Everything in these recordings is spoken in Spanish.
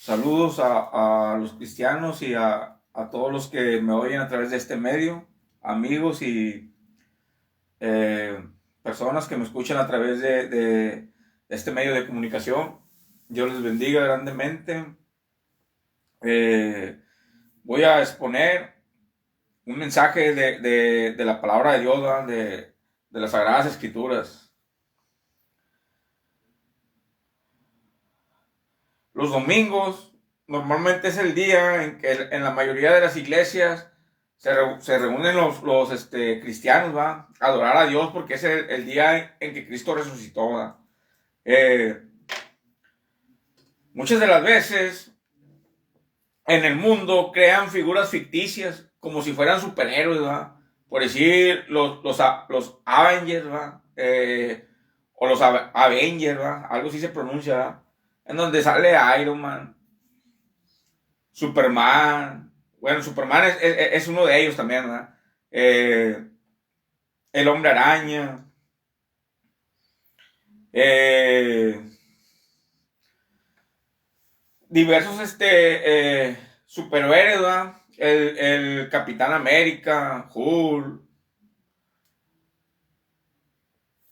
Saludos a los cristianos y a todos los que me oyen a través de este medio, amigos y eh, personas que me escuchan a través de este medio de comunicación. Dios les bendiga grandemente. Eh, Voy a exponer un mensaje de la palabra de Dios, ¿verdad? De las Sagradas Escrituras. Los domingos normalmente es el día en que en la mayoría de las iglesias se reúnen los cristianos, ¿va? A adorar a Dios porque es el día en que Cristo resucitó, ¿va? Eh, Muchas de las veces en el mundo crean figuras ficticias como si fueran superhéroes, ¿va? Por decir los Avengers, ¿va? O los Avengers, ¿va? Algo así se pronuncia, ¿va? En donde sale Iron Man, Superman. Bueno, Superman es uno de ellos también, ¿verdad? El Hombre Araña. eh, Diversos superhéroes, ¿verdad? El Capitán América, Hulk.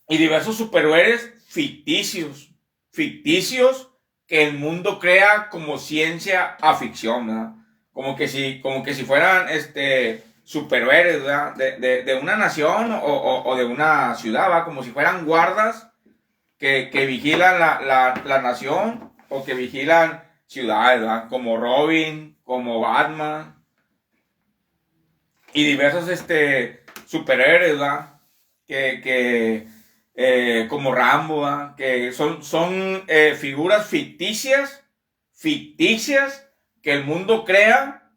Y diversos superhéroes ficticios. Ficticios que el mundo crea como ciencia a ficción, ¿verdad? Como que si fueran superhéroes, ¿verdad? De una nación o de una ciudad, ¿verdad? Como si fueran guardas que vigilan la nación o que vigilan ciudades, ¿verdad? Como Robin, como Batman y diversos superhéroes, ¿verdad? Como Rambo, ¿verdad? Que son figuras ficticias que el mundo crea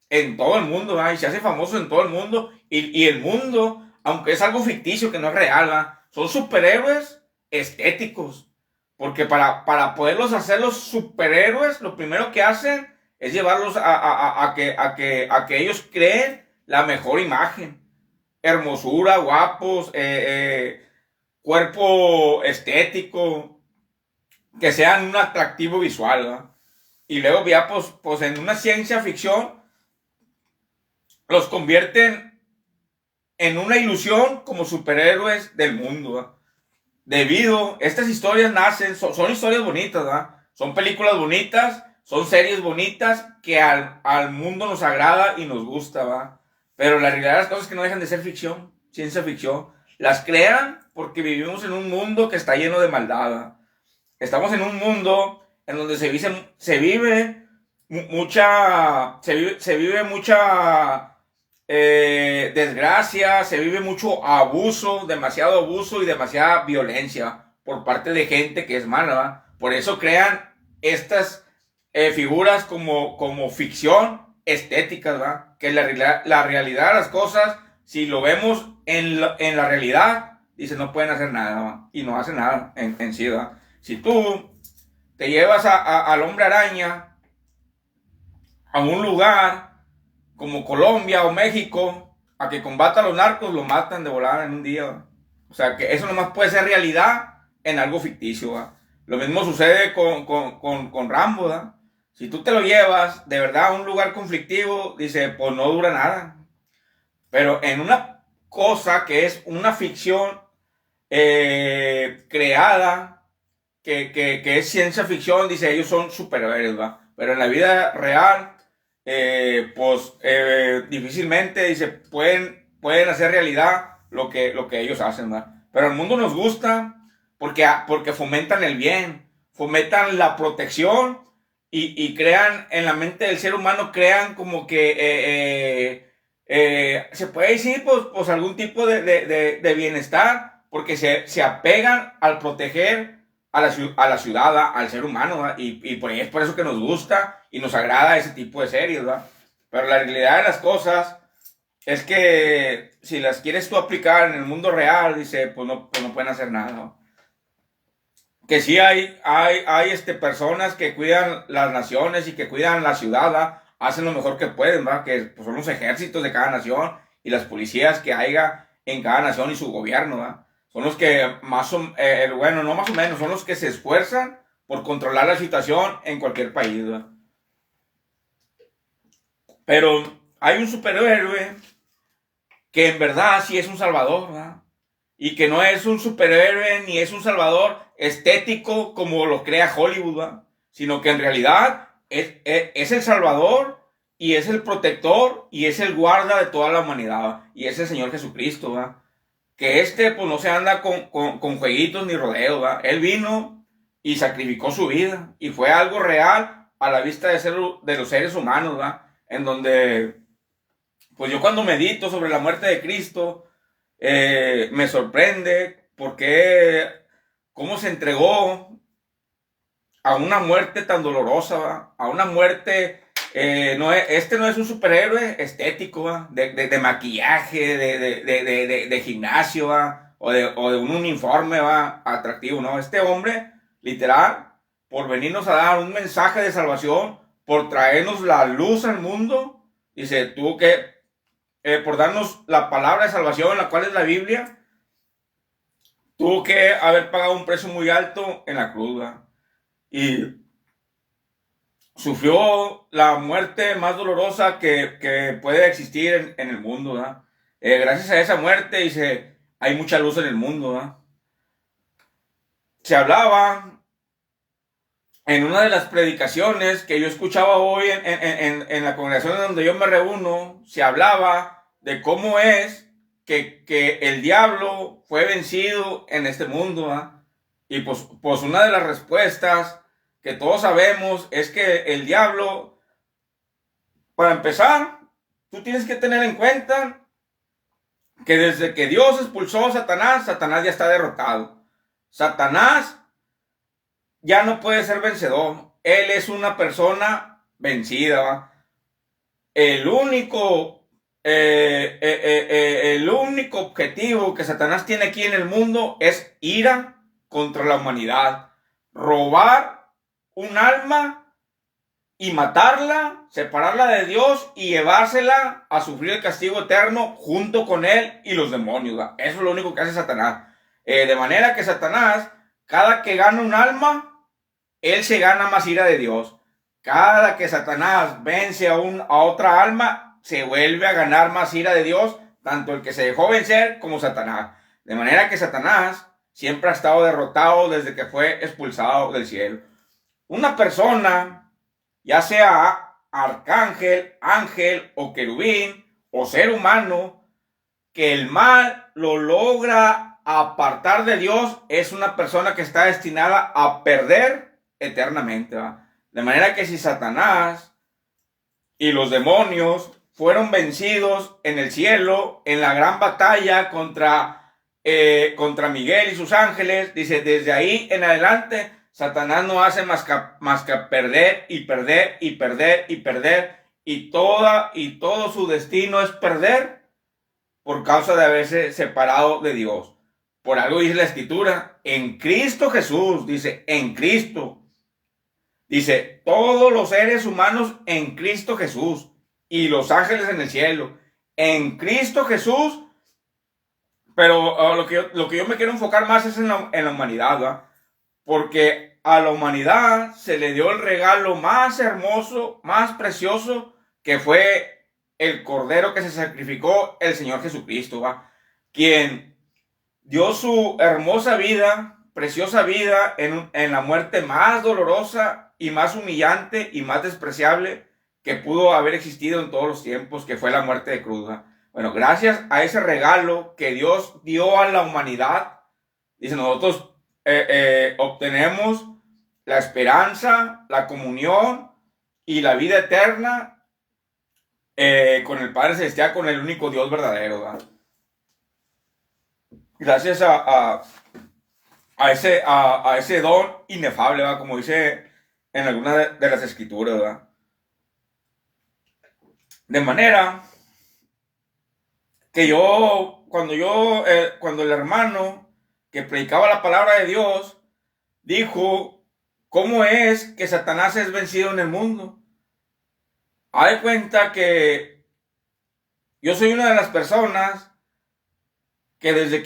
en todo el mundo, ¿verdad? Y se hace famoso en todo el mundo. Y el mundo, aunque es algo ficticio que no es real, ¿verdad? Son superhéroes estéticos. Porque para poderlos hacer los superhéroes, lo primero que hacen es llevarlos a que ellos creen la mejor imagen. Hermosura, guapos, cuerpo estético, que sean un atractivo visual, ¿verdad? Y luego ya pues en una ciencia ficción los convierten en una ilusión como superhéroes del mundo, ¿verdad? Estas historias nacen, son historias bonitas, ¿verdad? Son películas bonitas, son series bonitas que al mundo nos agrada y nos gusta, ¿va? Pero la realidad de las cosas es que no dejan de ser ficción, ciencia ficción. Las crean porque vivimos en un mundo que está lleno de maldad, ¿va? Estamos en un mundo en donde se vive mucha desgracia, se vive mucho abuso, demasiado abuso y demasiada violencia por parte de gente que es mala, ¿va? Por eso crean estas figuras como ficción estéticas, ¿va? Que la realidad de las cosas, si lo vemos en la realidad, dice no pueden hacer nada, ¿va? Y no hacen nada en sí, ¿va? Si tú te llevas al hombre araña a un lugar como Colombia o México a que combata a los narcos, lo matan de volada en un día, ¿va? O sea que eso nomás puede ser realidad en algo ficticio, ¿va? Lo mismo sucede con Rambo, ¿va? Si tú te lo llevas de verdad a un lugar conflictivo, dice, pues no dura nada. Pero en una cosa que es una ficción creada, que es ciencia ficción, dice, ellos son superhéroes, ¿va? Pero en la vida real, difícilmente, dice, pueden hacer realidad lo que ellos hacen, ¿va? Pero al mundo nos gusta porque fomentan el bien, fomentan la protección y crean en la mente del ser humano, crean como que se puede decir pues algún tipo de bienestar porque se apegan al proteger a la ciudad, al ser humano, ¿va? Y por, es por eso que nos gusta y nos agrada ese tipo de series, ¿va? Pero la realidad de las cosas es que si las quieres tú aplicar en el mundo real, dice, pues no pueden hacer nada, ¿no? Que sí hay personas que cuidan las naciones y que cuidan la ciudad, ¿va? Hacen lo mejor que pueden, ¿va? Que pues, son los ejércitos de cada nación y las policías que haya en cada nación y su gobierno, ¿va? Son los que bueno, no más o menos, son los que se esfuerzan por controlar la situación en cualquier país, ¿verdad? Pero hay un superhéroe que en verdad sí es un salvador, ¿verdad? Y que no es un superhéroe ni es un salvador estético como lo crea Hollywood, ¿verdad? Sino que en realidad es el salvador y es el protector y es el guarda de toda la humanidad, ¿verdad? Y es el Señor Jesucristo, ¿verdad? Que pues no se anda con jueguitos ni rodeos, ¿verdad? Él vino y sacrificó su vida y fue algo real a la vista de los seres humanos, ¿verdad? En donde, pues yo cuando medito sobre la muerte de Cristo, me sorprende porque cómo se entregó a una muerte tan dolorosa, ¿verdad? A una muerte, este no es un superhéroe estético, ¿verdad? De maquillaje, de gimnasio, ¿verdad? O de un uniforme, ¿verdad? Atractivo, ¿no? Este hombre, literal, por venirnos a dar un mensaje de salvación, por traernos la luz al mundo, dice, tuvo que, por darnos la palabra de salvación, la cual es la Biblia, tuvo que haber pagado un precio muy alto en la cruz, ¿verdad? Y sufrió la muerte más dolorosa que puede existir en el mundo, ¿verdad? Gracias a esa muerte, dice, hay mucha luz en el mundo, ¿verdad? Se hablaba en una de las predicaciones que yo escuchaba hoy en la congregación donde yo me reúno, se hablaba de cómo es que el diablo fue vencido en este mundo, ¿verdad? Y pues una de las respuestas que todos sabemos es que el diablo, para empezar, tú tienes que tener en cuenta que desde que Dios expulsó a Satanás, Satanás ya está derrotado. Satanás ya no puede ser vencedor. Él es una persona vencida, ¿va? El único objetivo que Satanás tiene aquí en el mundo es ira contra la humanidad. Robar un alma y matarla, separarla de Dios y llevársela a sufrir el castigo eterno junto con él y los demonios, ¿va? Eso es lo único que hace Satanás. De manera que Satanás, cada que gana un alma, él se gana más ira de Dios. Cada que Satanás vence a otra alma, se vuelve a ganar más ira de Dios, tanto el que se dejó vencer como Satanás. De manera que Satanás siempre ha estado derrotado desde que fue expulsado del cielo. Una persona, ya sea arcángel, ángel o querubín o ser humano, que el mal lo logra apartar de Dios, es una persona que está destinada a perder eternamente, ¿va? De manera que si Satanás y los demonios fueron vencidos en el cielo, en la gran batalla contra Miguel y sus ángeles, dice, desde ahí en adelante, Satanás no hace más que perder y perder y perder y perder, y todo su destino es perder por causa de haberse separado de Dios. Por algo dice la Escritura, en Cristo Jesús, dice, en Cristo. Dice, todos los seres humanos en Cristo Jesús y los ángeles en el cielo, en Cristo Jesús. Pero lo que yo me quiero enfocar más es en la humanidad, ¿verdad? Porque a la humanidad se le dio el regalo más hermoso, más precioso, que fue el cordero que se sacrificó, el Señor Jesucristo, ¿va? Quien dio su hermosa vida, preciosa vida, en la muerte más dolorosa y más humillante y más despreciable que pudo haber existido en todos los tiempos, que fue la muerte de cruz, ¿va? Bueno, gracias a ese regalo que Dios dio a la humanidad, dice, nosotros obtenemos la esperanza, la comunión y la vida eterna con el Padre Celestial, con el único Dios verdadero, ¿verdad? Gracias a ese don inefable, ¿verdad? Como dice en alguna de las escrituras, ¿verdad? De manera que cuando el hermano que predicaba la palabra de Dios dijo, ¿cómo es que Satanás es vencido en el mundo? Haz de cuenta que yo soy una de las personas que desde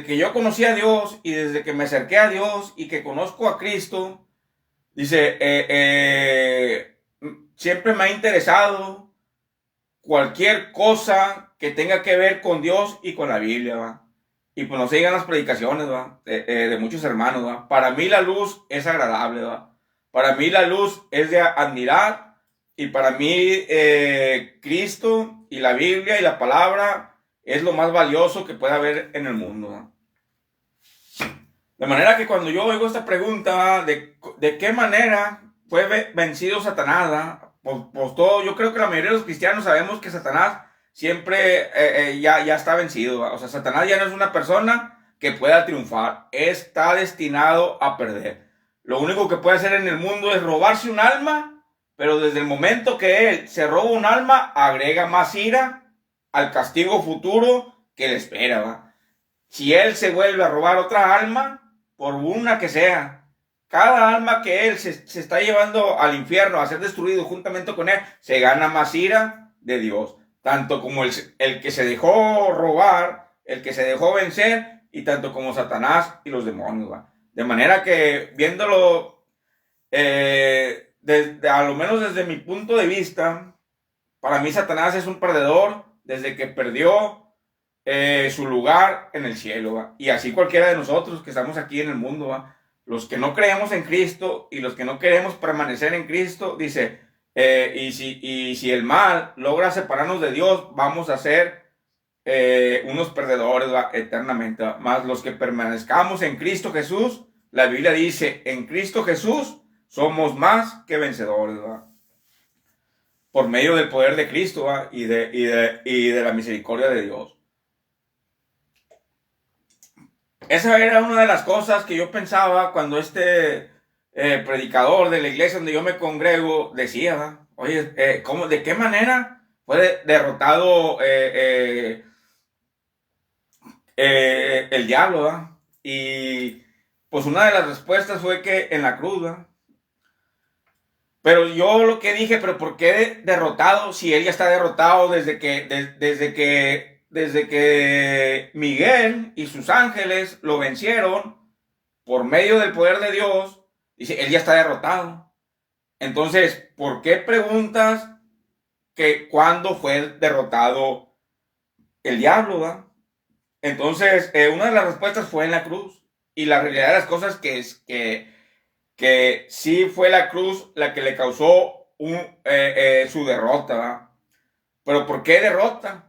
que yo conocí a Dios y desde que me acerqué a Dios y que conozco a Cristo, Dice, siempre me ha interesado cualquier cosa que tenga que ver con Dios y con la Biblia, ¿va? Y pues no se digan las predicaciones, ¿va? De muchos hermanos, ¿va? Para mí la luz es agradable, ¿va? Para mí la luz es de admirar, y para mí Cristo y la Biblia y la palabra es lo más valioso que puede haber en el mundo, ¿va? De manera que cuando yo oigo esta pregunta de qué manera fue vencido Satanás, ¿va? Pues todo, yo creo que la mayoría de los cristianos sabemos que Satanás siempre ya está vencido, ¿va? O sea, Satanás ya no es una persona que pueda triunfar, está destinado a perder. Lo único que puede hacer en el mundo es robarse un alma, pero desde el momento que él se roba un alma, agrega más ira al castigo futuro que le espera, ¿va? Si él se vuelve a robar otra alma, por una que sea, cada alma que él se está llevando al infierno a ser destruido juntamente con él, se gana más ira de Dios. Tanto como el que se dejó robar, el que se dejó vencer, y tanto como Satanás y los demonios, ¿va? De manera que viéndolo, a lo menos desde mi punto de vista, para mí Satanás es un perdedor desde que perdió su lugar en el cielo, ¿va? Y así cualquiera de nosotros que estamos aquí en el mundo, ¿va? Los que no creemos en Cristo y los que no queremos permanecer en Cristo, dice, y si el mal logra separarnos de Dios, vamos a ser unos perdedores, ¿va? Eternamente, ¿va? Más los que permanezcamos en Cristo Jesús, la Biblia dice, en Cristo Jesús somos más que vencedores, ¿va? Por medio del poder de Cristo, ¿va? Y de la misericordia de Dios. Esa era una de las cosas que yo pensaba cuando este predicador de la iglesia donde yo me congrego decía, ¿va? Oye, ¿de qué manera fue derrotado el diablo, ¿va? Y pues una de las respuestas fue que en la cruz, ¿va? Pero yo lo que dije, pero ¿por qué derrotado si él ya está derrotado desde que Miguel y sus ángeles lo vencieron por medio del poder de Dios? Dice, él ya está derrotado. Entonces, ¿por qué preguntas que cuándo fue derrotado el diablo, ¿va? Entonces, una de las respuestas fue en la cruz. Y la realidad de las cosas que sí fue la cruz la que le causó su derrota, ¿va? Pero ¿por qué derrota?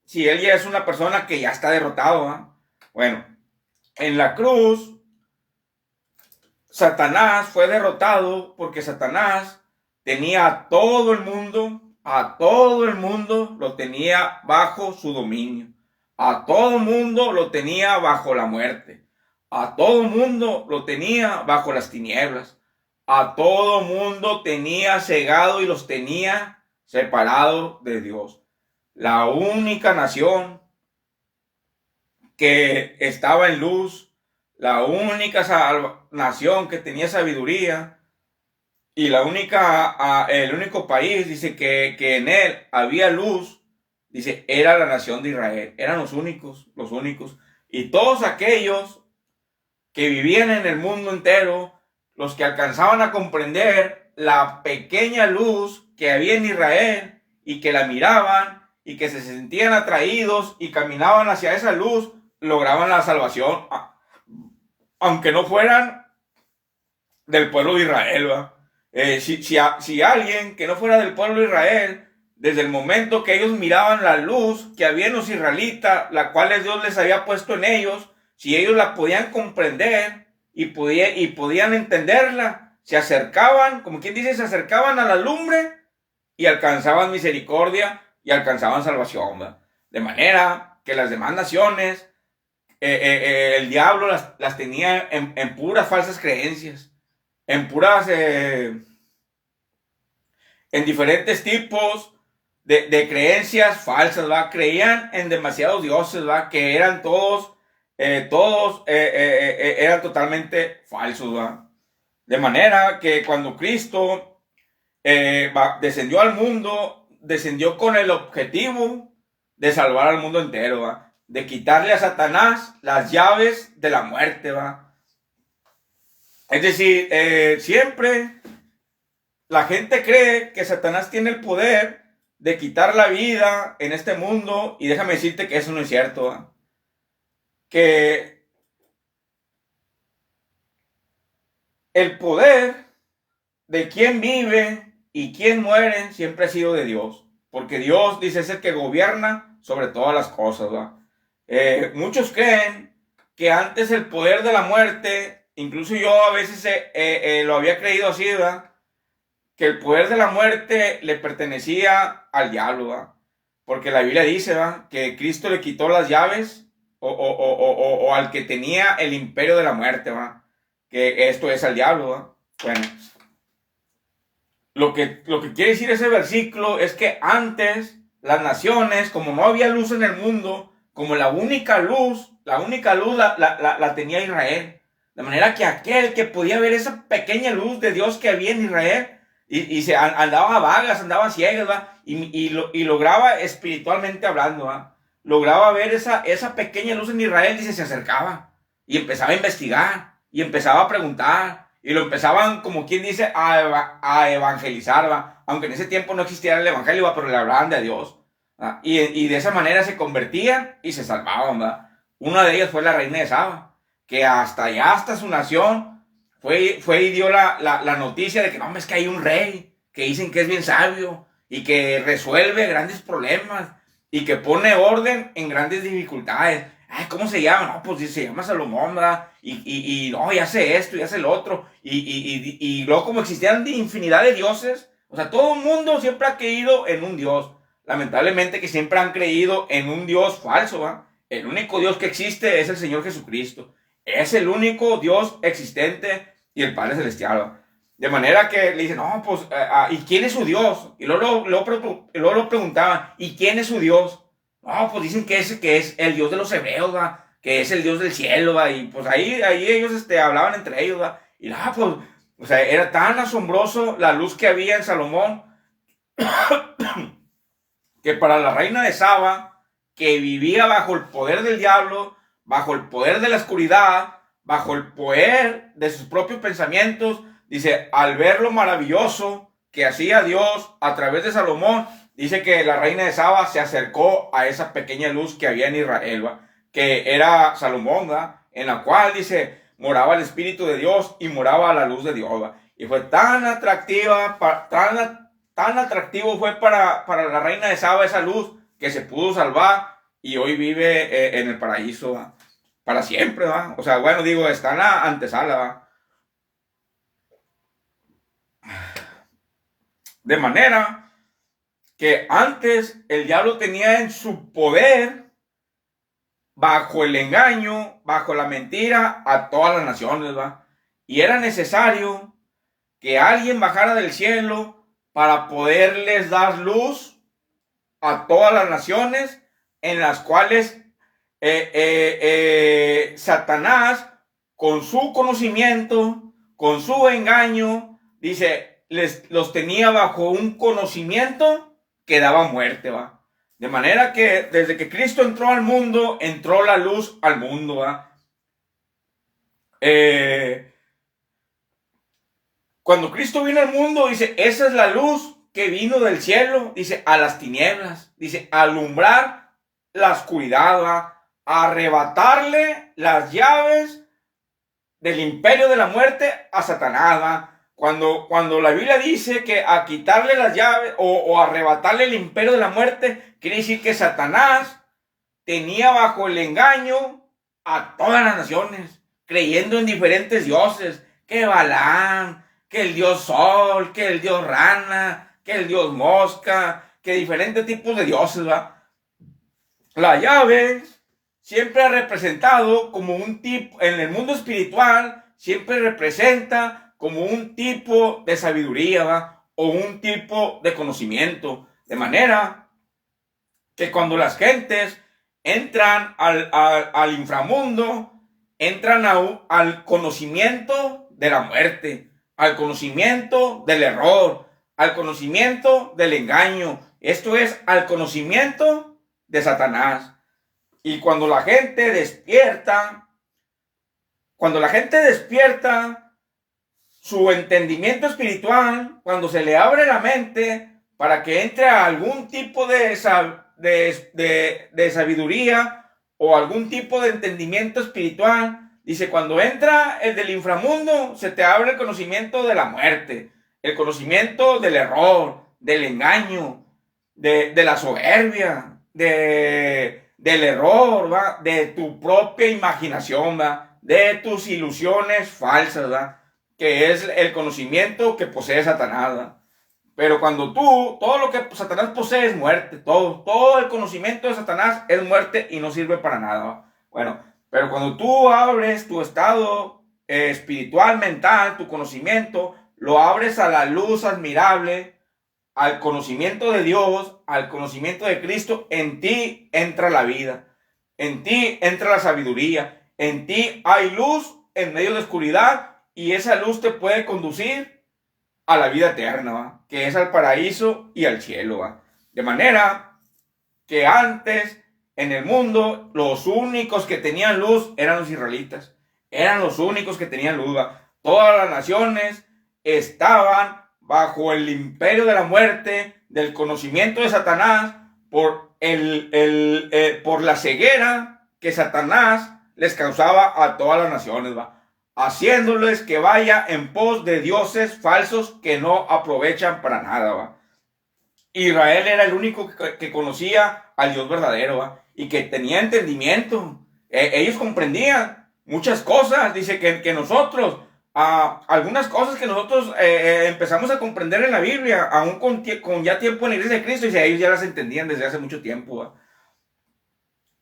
Si él ya es una persona que ya está derrotado, ¿va? Bueno, en la cruz Satanás fue derrotado porque Satanás tenía a todo el mundo lo tenía bajo su dominio. A todo mundo lo tenía bajo la muerte. A todo mundo lo tenía bajo las tinieblas. A todo mundo tenía cegado y los tenía separados de Dios. La única nación que estaba en luz, la única nación que tenía sabiduría y el único país, dice, que en él había luz, dice, era la nación de Israel. Eran los únicos. Y todos aquellos que vivían en el mundo entero, los que alcanzaban a comprender la pequeña luz que había en Israel y que la miraban y que se sentían atraídos y caminaban hacia esa luz, lograban la salvación, aunque no fueran del pueblo de Israel, ¿va? Si alguien que no fuera del pueblo de Israel, desde el momento que ellos miraban la luz que había en los israelitas, la cual Dios les había puesto en ellos, si ellos la podían comprender y podían entenderla, se acercaban, como quien dice, se acercaban a la lumbre y alcanzaban misericordia y alcanzaban salvación, ¿va? De manera que las demás naciones, el diablo las tenía en puras falsas creencias, en puras, en diferentes tipos de creencias falsas, ¿va? Creían en demasiados dioses, ¿va? Que eran todos eran totalmente falsos, ¿va? De manera que cuando Cristo descendió al mundo, descendió con el objetivo de salvar al mundo entero, ¿va? De quitarle a Satanás las llaves de la muerte, ¿va? Es decir, siempre la gente cree que Satanás tiene el poder de quitar la vida en este mundo, y déjame decirte que eso no es cierto, ¿eh? Que el poder de quién vive y quién muere siempre ha sido de Dios, porque Dios, dice, es el que gobierna sobre todas las cosas, ¿va? Muchos creen que antes el poder de la muerte, incluso yo a veces lo había creído así, ¿va? Que el poder de la muerte le pertenecía al diablo, ¿va? Porque la Biblia dice, ¿va? Que Cristo le quitó las llaves o al que tenía el imperio de la muerte, ¿va? Que esto es al diablo, ¿va? Bueno, lo que quiere decir ese versículo es que antes las naciones, como no había luz en el mundo, como la única luz la tenía Israel. De manera que aquel que podía ver esa pequeña luz de Dios que había en Israel, y se andaba a vagas, andaba ciegas, ¿va? Y lograba espiritualmente hablando, ¿va? Lograba ver esa pequeña luz en Israel, y se acercaba y empezaba a investigar y empezaba a preguntar, y lo empezaban, como quien dice, a evangelizar, ¿va? Aunque en ese tiempo no existía el evangelio, ¿va? Pero le hablaban de Dios, ¿va? Y de esa manera se convertían y se salvaban, ¿va? Una de ellas fue la reina de Saba, que hasta allá, hasta su nación, fue y dio la noticia de que no, es que hay un rey que dicen que es bien sabio y que resuelve grandes problemas y que pone orden en grandes dificultades. Ay, ¿cómo se llama? No, pues se llama Salomón, ¿verdad? Y no, y hace esto y hace lo otro. Y luego, como existían infinidad de dioses, o sea, todo el mundo siempre ha creído en un Dios. Lamentablemente que siempre han creído en un Dios falso, ¿va? El único Dios que existe es el Señor Jesucristo. Es el único Dios existente y el Padre Celestial, ¿va? De manera que le dicen, no, pues, ¿y quién es su Dios? Y luego lo preguntaban, ¿y quién es su Dios? No, pues dicen que es el Dios de los hebreos, ¿va? Que es el Dios del cielo, ¿va? Y pues ahí ellos hablaban entre ellos, ¿va? Y pues, o sea, era tan asombroso la luz que había en Salomón que para la reina de Saba, que vivía bajo el poder del diablo, bajo el poder de la oscuridad, bajo el poder de sus propios pensamientos, dice, al ver lo maravilloso que hacía Dios a través de Salomón, dice que la reina de Saba se acercó a esa pequeña luz que había en Israel, ¿va? Que era Salomón, ¿va? En la cual, dice, moraba el Espíritu de Dios y moraba la luz de Dios, ¿va? Y fue tan atractiva, tan atractivo fue para la reina de Saba esa luz, que se pudo salvar y hoy vive en el paraíso, ¿va? Para siempre, ¿va? O sea, bueno, digo, está en la antesala, ¿va? De manera que antes el diablo tenía en su poder, bajo el engaño, bajo la mentira, a todas las naciones, ¿va? Y era necesario que alguien bajara del cielo para poderles dar luz a todas las naciones, en las cuales Satanás, con su conocimiento, con su engaño, dice, los tenía bajo un conocimiento que daba muerte, ¿va? De manera que desde que Cristo entró al mundo, entró la luz al mundo, ¿va? Cuando Cristo vino al mundo, dice, esa es la luz que vino del cielo, dice, a las tinieblas, dice, a alumbrar la oscuridad, ¿va? A arrebatarle las llaves del imperio de la muerte a Satanás, ¿va? Cuando la Biblia dice que a quitarle las llaves o arrebatarle el imperio de la muerte, quiere decir que Satanás tenía bajo el engaño a todas las naciones, creyendo en diferentes dioses, que Balaam, que el dios Sol, que el dios Rana, que el dios Mosca, que diferentes tipos de dioses, ¿va? La llave siempre ha representado como un tipo, en el mundo espiritual, siempre representa como un tipo de sabiduría, ¿va? O un tipo de conocimiento. De manera que cuando las gentes entran al inframundo, entran al conocimiento de la muerte, al conocimiento del error, al conocimiento del engaño. Esto es, al conocimiento de Satanás. Y cuando la gente despierta, su entendimiento espiritual, cuando se le abre la mente para que entre a algún tipo de sabiduría o algún tipo de entendimiento espiritual, dice, cuando entra el del inframundo, se te abre el conocimiento de la muerte, el conocimiento del error, del engaño, de la soberbia, del error, ¿va? De tu propia imaginación, ¿va? De tus ilusiones falsas, ¿va? Que es el conocimiento que posee Satanás, ¿va? Pero cuando todo lo que Satanás posee es muerte, todo el conocimiento de Satanás es muerte y no sirve para nada, ¿va? Bueno, pero cuando tú abres tu estado espiritual, mental, tu conocimiento, lo abres a la luz admirable, al conocimiento de Dios, al conocimiento de Cristo, en ti entra la vida, en ti entra la sabiduría, en ti hay luz en medio de oscuridad y esa luz te puede conducir a la vida eterna, ¿va? Que es al paraíso y al cielo, ¿va? De manera que antes en el mundo los únicos que tenían luz eran los israelitas, eran los únicos que tenían luz, ¿va? Todas las naciones estaban bajo el imperio de la muerte, del conocimiento de Satanás, por la ceguera que Satanás les causaba a todas las naciones, ¿va? Haciéndoles que vaya en pos de dioses falsos que no aprovechan para nada, ¿va? Israel era el único que conocía al Dios verdadero, ¿va? Y que tenía entendimiento. Ellos comprendían muchas cosas, dice que nosotros, algunas cosas que nosotros empezamos a comprender en la Biblia, aún con ya tiempo en la iglesia de Cristo, y ellos ya las entendían desde hace mucho tiempo, ¿va?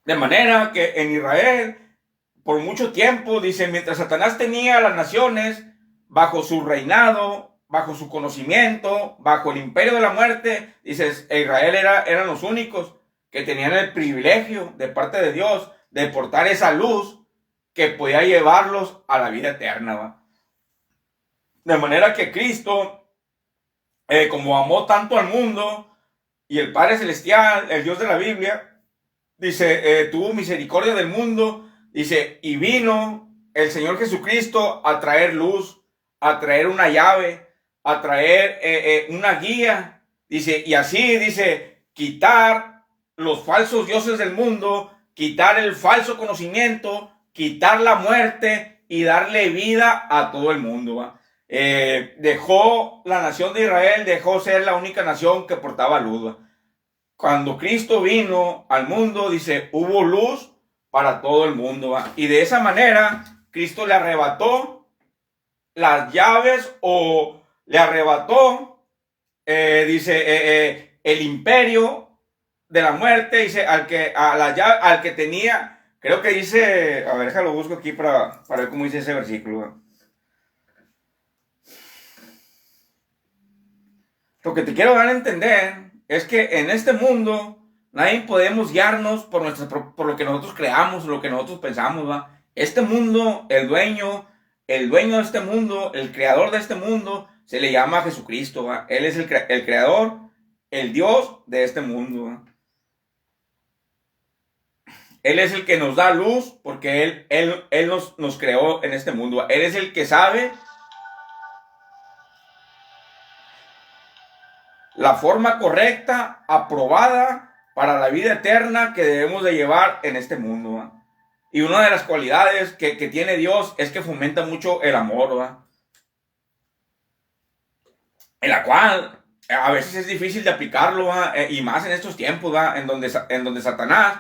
De manera que en Israel, por mucho tiempo, dice, mientras Satanás tenía a las naciones bajo su reinado, bajo su conocimiento, bajo el imperio de la muerte, dice, Israel eran los únicos que tenían el privilegio de parte de Dios de portar esa luz que podía llevarlos a la vida eterna, ¿va? De manera que Cristo, como amó tanto al mundo, y el Padre Celestial, el Dios de la Biblia, dice, tuvo misericordia del mundo, dice, y vino el Señor Jesucristo a traer luz, a traer una llave, a traer una guía, dice, y así, dice, quitar los falsos dioses del mundo, quitar el falso conocimiento, quitar la muerte y darle vida a todo el mundo, ¿va? Dejó la nación de Israel, dejó ser la única nación que portaba luz, ¿va? Cuando Cristo vino al mundo, dice, hubo luz para todo el mundo, ¿va? Y de esa manera, Cristo le arrebató las llaves o le arrebató, el imperio de la muerte, dice, al que tenía, creo que dice, a ver, déjalo busco aquí para ver cómo dice ese versículo, ¿va? Lo que te quiero dar a entender es que en este mundo nadie podemos guiarnos por lo que nosotros creamos, lo que nosotros pensamos, ¿va? Este mundo, el dueño de este mundo, el creador de este mundo, se le llama Jesucristo, ¿va? Él es el creador, el Dios de este mundo, ¿va? Él es el que nos da luz porque Él nos creó en este mundo, ¿va? Él es el que sabe la forma correcta, aprobada para la vida eterna que debemos de llevar en este mundo, ¿va? Y una de las cualidades que tiene Dios es que fomenta mucho el amor, ¿va? En la cual a veces es difícil de aplicarlo, ¿va? Y más en estos tiempos, ¿va? En donde Satanás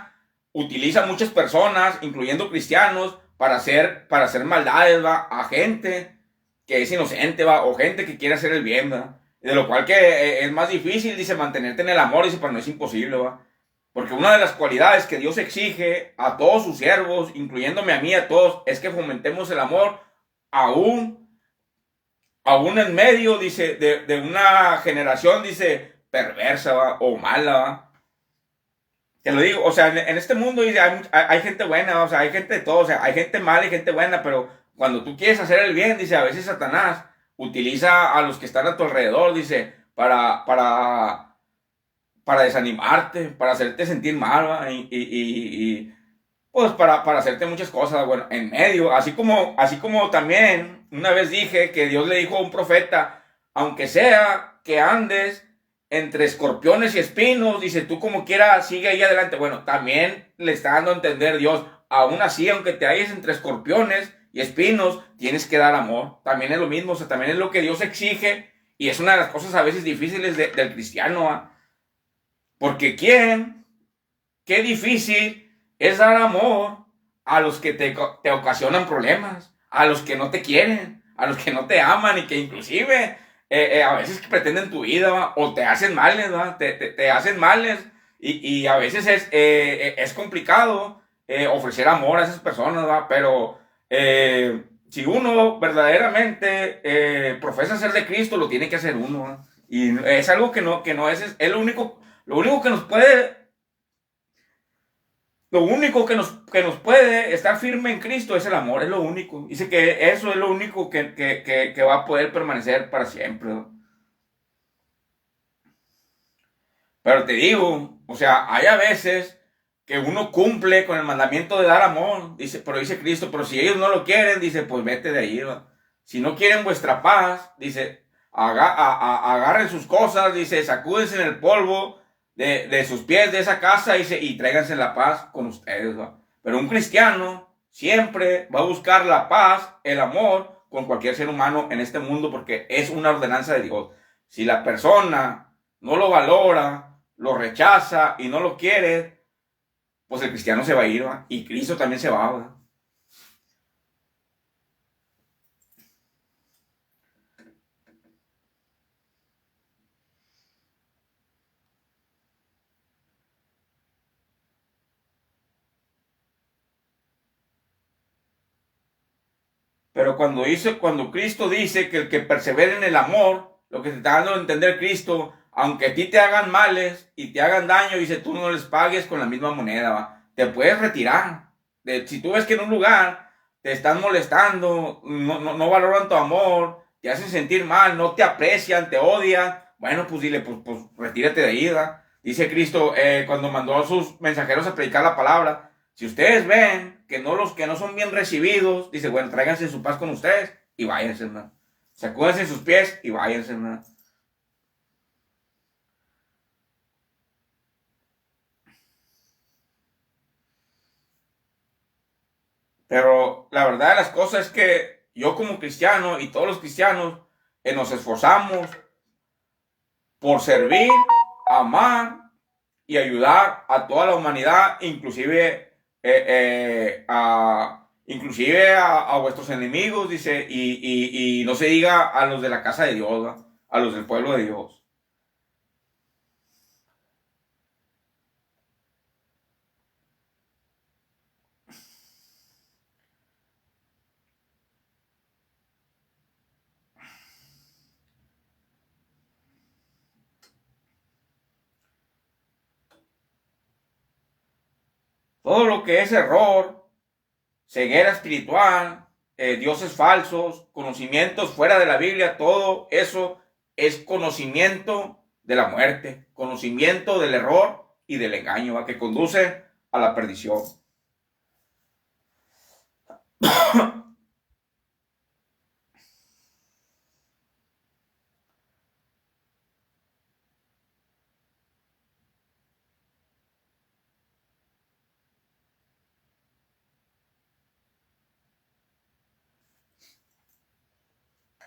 utiliza muchas personas, incluyendo cristianos, para hacer maldades, ¿va? A gente que es inocente, ¿va? O gente que quiere hacer el bien, ¿va? De lo cual que es más difícil, dice, mantenerte en el amor, dice, pero no es imposible, ¿va? Porque una de las cualidades que Dios exige a todos sus siervos, incluyéndome a mí, a todos, es que fomentemos el amor aún en medio, dice, de una generación, dice, perversa, ¿va? O mala, ¿va? Te lo digo, o sea, en este mundo, dice, hay gente buena, o sea, hay gente de todo, o sea, hay gente mala y gente buena, pero cuando tú quieres hacer el bien, dice, a veces Satanás utiliza a los que están a tu alrededor, dice, para desanimarte, para hacerte sentir mal, ¿va? Y pues para hacerte muchas cosas, bueno, en medio, así como también una vez dije que Dios le dijo a un profeta, aunque sea que andes entre escorpiones y espinos, dice, tú como quieras, sigue ahí adelante. Bueno, también le está dando a entender Dios, aún así, aunque te halles entre escorpiones y espinos, tienes que dar amor. También es lo mismo, o sea, también es lo que Dios exige, y es una de las cosas a veces difíciles del cristiano, ¿eh? Porque qué difícil es dar amor a los que te ocasionan problemas, a los que no te quieren, a los que no te aman y que inclusive a veces pretenden tu vida, ¿va? O te hacen males, ¿va? Te hacen males, y a veces es complicado ofrecer amor a esas personas, ¿va? Pero si uno verdaderamente profesa ser de Cristo, lo tiene que hacer uno, ¿va? Y es algo que no es lo único que nos puede, que nos puede estar firme en Cristo es el amor, es lo único. Dice que eso es lo único que va a poder permanecer para siempre, ¿no? Pero te digo, o sea, hay a veces que uno cumple con el mandamiento de dar amor, dice, pero dice Cristo, pero si ellos no lo quieren, dice, pues vete de ahí, ¿va? Si no quieren vuestra paz, dice, agarren sus cosas, dice, sacúdense en el polvo de sus pies de esa casa, dice, y tráiganse la paz con ustedes, ¿va? Pero un cristiano siempre va a buscar la paz, el amor con cualquier ser humano en este mundo, porque es una ordenanza de Dios. Si la persona no lo valora, lo rechaza y no lo quiere, pues el cristiano se va a ir, ¿va? Y Cristo también se va, ¿va? Pero cuando Cristo dice que el que persevere en el amor, lo que te está dando a entender Cristo, aunque a ti te hagan males y te hagan daño, dice, tú no les pagues con la misma moneda, ¿va? Te puedes retirar. Si tú ves que en un lugar te están molestando, no valoran tu amor, te hacen sentir mal, no te aprecian, te odian, bueno, pues dile, pues retírate de ahí, ¿va? Dice Cristo cuando mandó a sus mensajeros a predicar la palabra, si ustedes ven que los que no son bien recibidos, dice, bueno, tráiganse su paz con ustedes y váyanse, ¿no? Sacúdense sus pies y váyanse, ¿no? Pero la verdad de las cosas es que yo como cristiano y todos los cristianos nos esforzamos por servir, amar y ayudar a toda la humanidad, inclusive a vuestros enemigos, dice, y no se diga a los de la casa de Dios, ¿va? A los del pueblo de Dios. Todo lo que es error, ceguera espiritual, dioses falsos, conocimientos fuera de la Biblia, todo eso es conocimiento de la muerte, conocimiento del error y del engaño, ¿va? Que conduce a la perdición.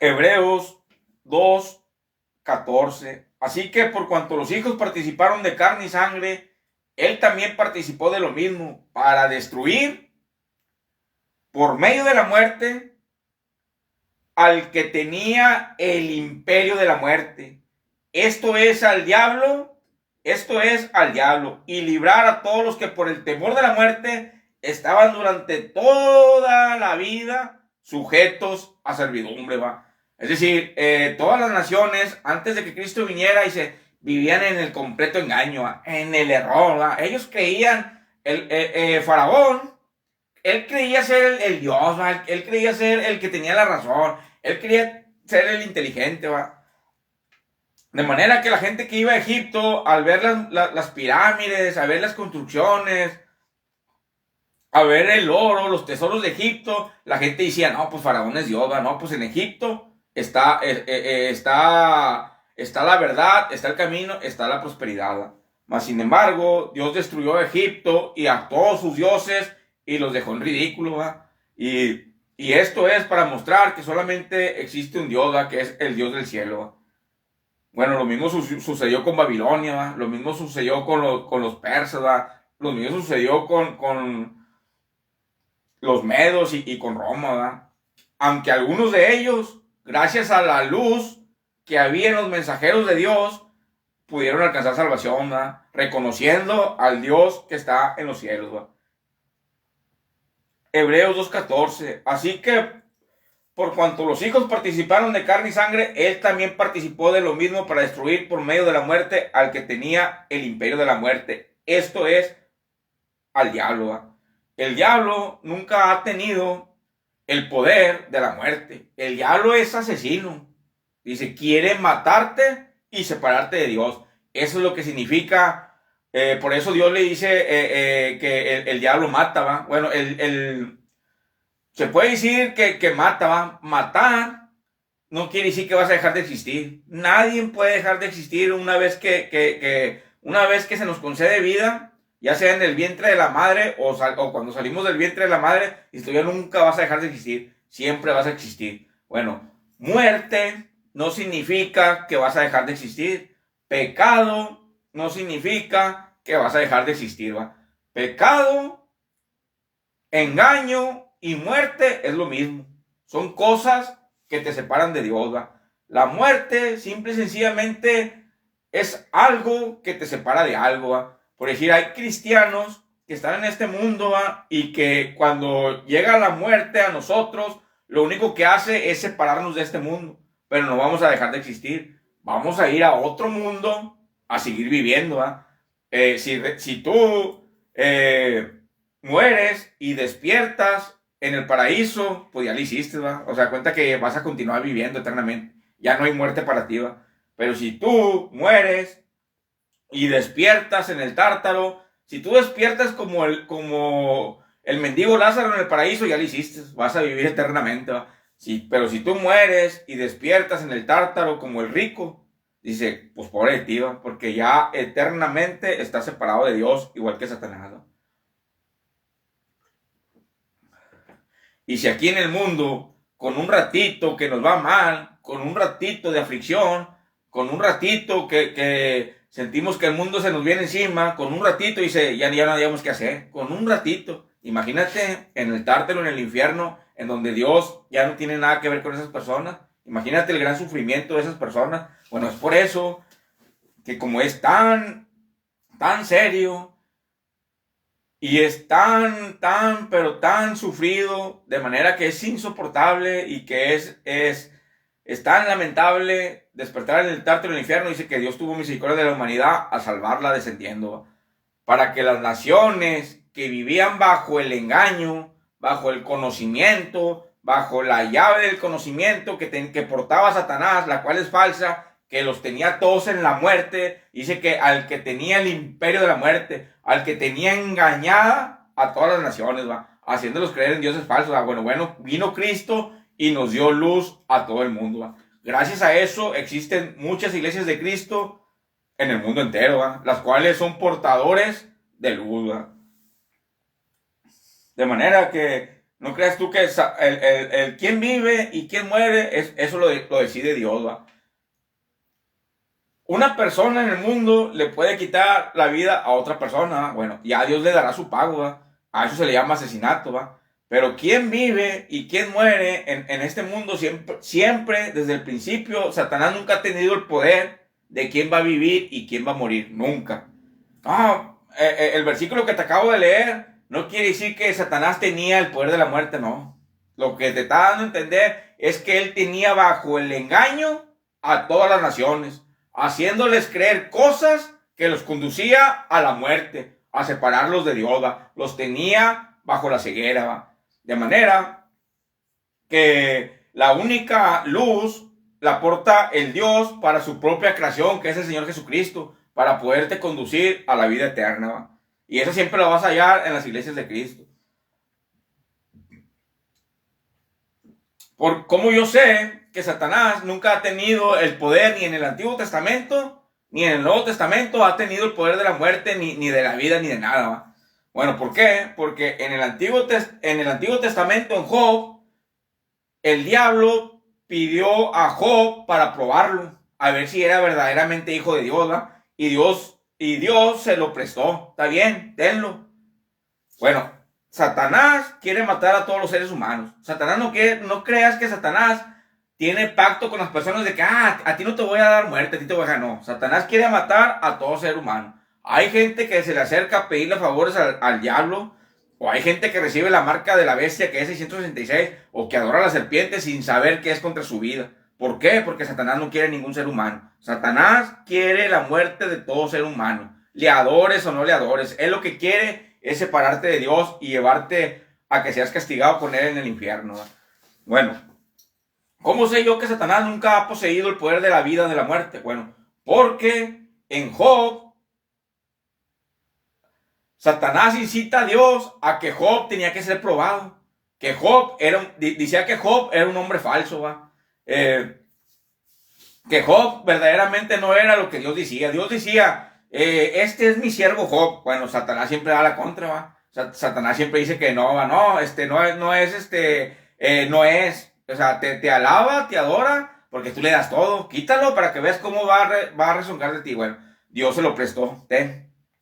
Hebreos 2:14. Así que por cuanto los hijos participaron de carne y sangre, él también participó de lo mismo, para destruir por medio de la muerte al que tenía el imperio de la muerte. Esto es al diablo, y librar a todos los que por el temor de la muerte estaban durante toda la vida sujetos a servidumbre, ¿va? Es decir, todas las naciones, antes de que Cristo viniera, vivían en el completo engaño, ¿va? En el error, ¿va? Ellos creían, Faraón, él creía ser el Dios, ¿va? Él creía ser el que tenía la razón, él creía ser el inteligente, ¿va? De manera que la gente que iba a Egipto, al ver las pirámides, a ver las construcciones, a ver el oro, los tesoros de Egipto, la gente decía, no, pues Faraón es Dios, ¿va? No, pues en Egipto está la verdad, está el camino, está la prosperidad, ¿va? Mas sin embargo, Dios destruyó a Egipto y a todos sus dioses y los dejó en ridículo, ¿va? Y esto es para mostrar que solamente existe un Dios, ¿va? Que es el Dios del cielo, ¿va? Bueno, lo mismo sucedió con Babilonia, ¿va? Lo mismo sucedió con los persas, ¿va? Lo mismo sucedió con los medos y con Roma, ¿verdad? Aunque algunos de ellos, gracias a la luz que había en los mensajeros de Dios, pudieron alcanzar salvación, ¿verdad? Reconociendo al Dios que está en los cielos, ¿verdad? Hebreos 2:14. Así que, por cuanto los hijos participaron de carne y sangre, él también participó de lo mismo para destruir por medio de la muerte al que tenía el imperio de la muerte. Esto es al diablo, ¿verdad? El diablo nunca ha tenido el poder de la muerte. El diablo es asesino. Dice, quiere matarte y separarte de Dios. Eso es lo que significa. Por eso Dios le dice que el diablo mata, ¿va? Bueno, se puede decir que mata, ¿va? Matar no quiere decir que vas a dejar de existir. Nadie puede dejar de existir una vez una vez que se nos concede vida, ya sea en el vientre de la madre o cuando salimos del vientre de la madre, y tú ya nunca vas a dejar de existir, siempre vas a existir. Bueno, muerte no significa que vas a dejar de existir. Pecado no significa que vas a dejar de existir, ¿va? Pecado, engaño y muerte es lo mismo. Son cosas que te separan de Dios, ¿va? La muerte simple y sencillamente es algo que te separa de algo, ¿va? Por decir, hay cristianos que están en este mundo, ¿va? Y que cuando llega la muerte a nosotros, lo único que hace es separarnos de este mundo. Pero no vamos a dejar de existir. Vamos a ir a otro mundo a seguir viviendo, ¿va? Si tú mueres y despiertas en el paraíso, pues ya lo hiciste, ¿va? O sea, cuenta que vas a continuar viviendo eternamente. Ya no hay muerte para ti, ¿va? Pero si tú mueres y despiertas en el tártaro, si tú despiertas como el mendigo Lázaro en el paraíso, ya lo hiciste, vas a vivir eternamente, ¿va? Sí, pero si tú mueres y despiertas en el tártaro como el rico, dice, pues pobre de ti, ¿va? Porque ya eternamente estás separado de Dios, igual que Satanás, ¿va? Y si aquí en el mundo, con un ratito que nos va mal, con un ratito de aflicción, con un ratito que sentimos que el mundo se nos viene encima, con un ratito dice, ya no sabíamos qué hacer, con un ratito. Imagínate en el tártaro, en el infierno, en donde Dios ya no tiene nada que ver con esas personas. Imagínate el gran sufrimiento de esas personas. Bueno, es por eso que como es tan serio y es pero tan sufrido, de manera que es insoportable y que es tan lamentable despertar en el tártaro del infierno, dice que Dios tuvo misericordia de la humanidad a salvarla descendiendo, para que las naciones que vivían bajo el engaño, bajo el conocimiento, bajo la llave del conocimiento que portaba Satanás, la cual es falsa, que los tenía todos en la muerte, dice que al que tenía el imperio de la muerte, al que tenía engañada a todas las naciones, ¿va? Haciéndolos creer en dioses falsos, ¿va? Bueno, vino Cristo y nos dio luz a todo el mundo, ¿va? Gracias a eso existen muchas iglesias de Cristo en el mundo entero, ¿va? Las cuales son portadores de luz, ¿va? De manera que no creas tú que el quién vive y quién muere, eso lo decide Dios, ¿va? Una persona en el mundo le puede quitar la vida a otra persona, bueno, ya Dios le dará su pago, ¿va? A eso se le llama asesinato, ¿va? Pero quién vive y quién muere en este mundo, siempre, desde el principio, Satanás nunca ha tenido el poder de quién va a vivir y quién va a morir, nunca. El versículo que te acabo de leer no quiere decir que Satanás tenía el poder de la muerte, no. Lo que te está dando a entender es que él tenía bajo el engaño a todas las naciones, haciéndoles creer cosas que los conducía a la muerte, a separarlos de Dios, ¿va? Los tenía bajo la ceguera, ¿va? De manera que la única luz la aporta el Dios para su propia creación, que es el Señor Jesucristo, para poderte conducir a la vida eterna, ¿va? Y eso siempre lo vas a hallar en las iglesias de Cristo. Por como yo sé que Satanás nunca ha tenido el poder ni en el Antiguo Testamento, ni en el Nuevo Testamento ha tenido el poder de la muerte, ni de la vida, ni de nada, ¿va? Bueno, ¿por qué? Porque en el Antiguo Testamento, en Job, el diablo pidió a Job para probarlo, a ver si era verdaderamente hijo de Dios, ¿va? Y Dios se lo prestó. Está bien, tenlo. Bueno, Satanás quiere matar a todos los seres humanos. Satanás no creas que Satanás tiene pacto con las personas de que, a ti no te voy a dar muerte, a ti te voy a dejar. No, Satanás quiere matar a todo ser humano. Hay gente que se le acerca a pedirle favores al diablo, o hay gente que recibe la marca de la bestia, que es 666, o que adora a la serpiente sin saber que es contra su vida. ¿Por qué? Porque Satanás no quiere ningún ser humano. Satanás quiere la muerte de todo ser humano. Le adores o no le adores. Él lo que quiere es separarte de Dios y llevarte a que seas castigado con él en el infierno. Bueno, ¿cómo sé yo que Satanás nunca ha poseído el poder de la vida o de la muerte? Bueno, porque en Job, Satanás incita a Dios a que Job tenía que ser probado. Que Job decía que Job era un hombre falso, ¿va? Que Job verdaderamente no era lo que Dios decía. Dios decía, este es mi siervo Job. Bueno, Satanás siempre da la contra, ¿va? Satanás siempre dice que no, ¿va? No, no es. O sea, te alaba, te adora, porque tú le das todo. Quítalo para que veas cómo va a rezongar de ti. Bueno, Dios se lo prestó.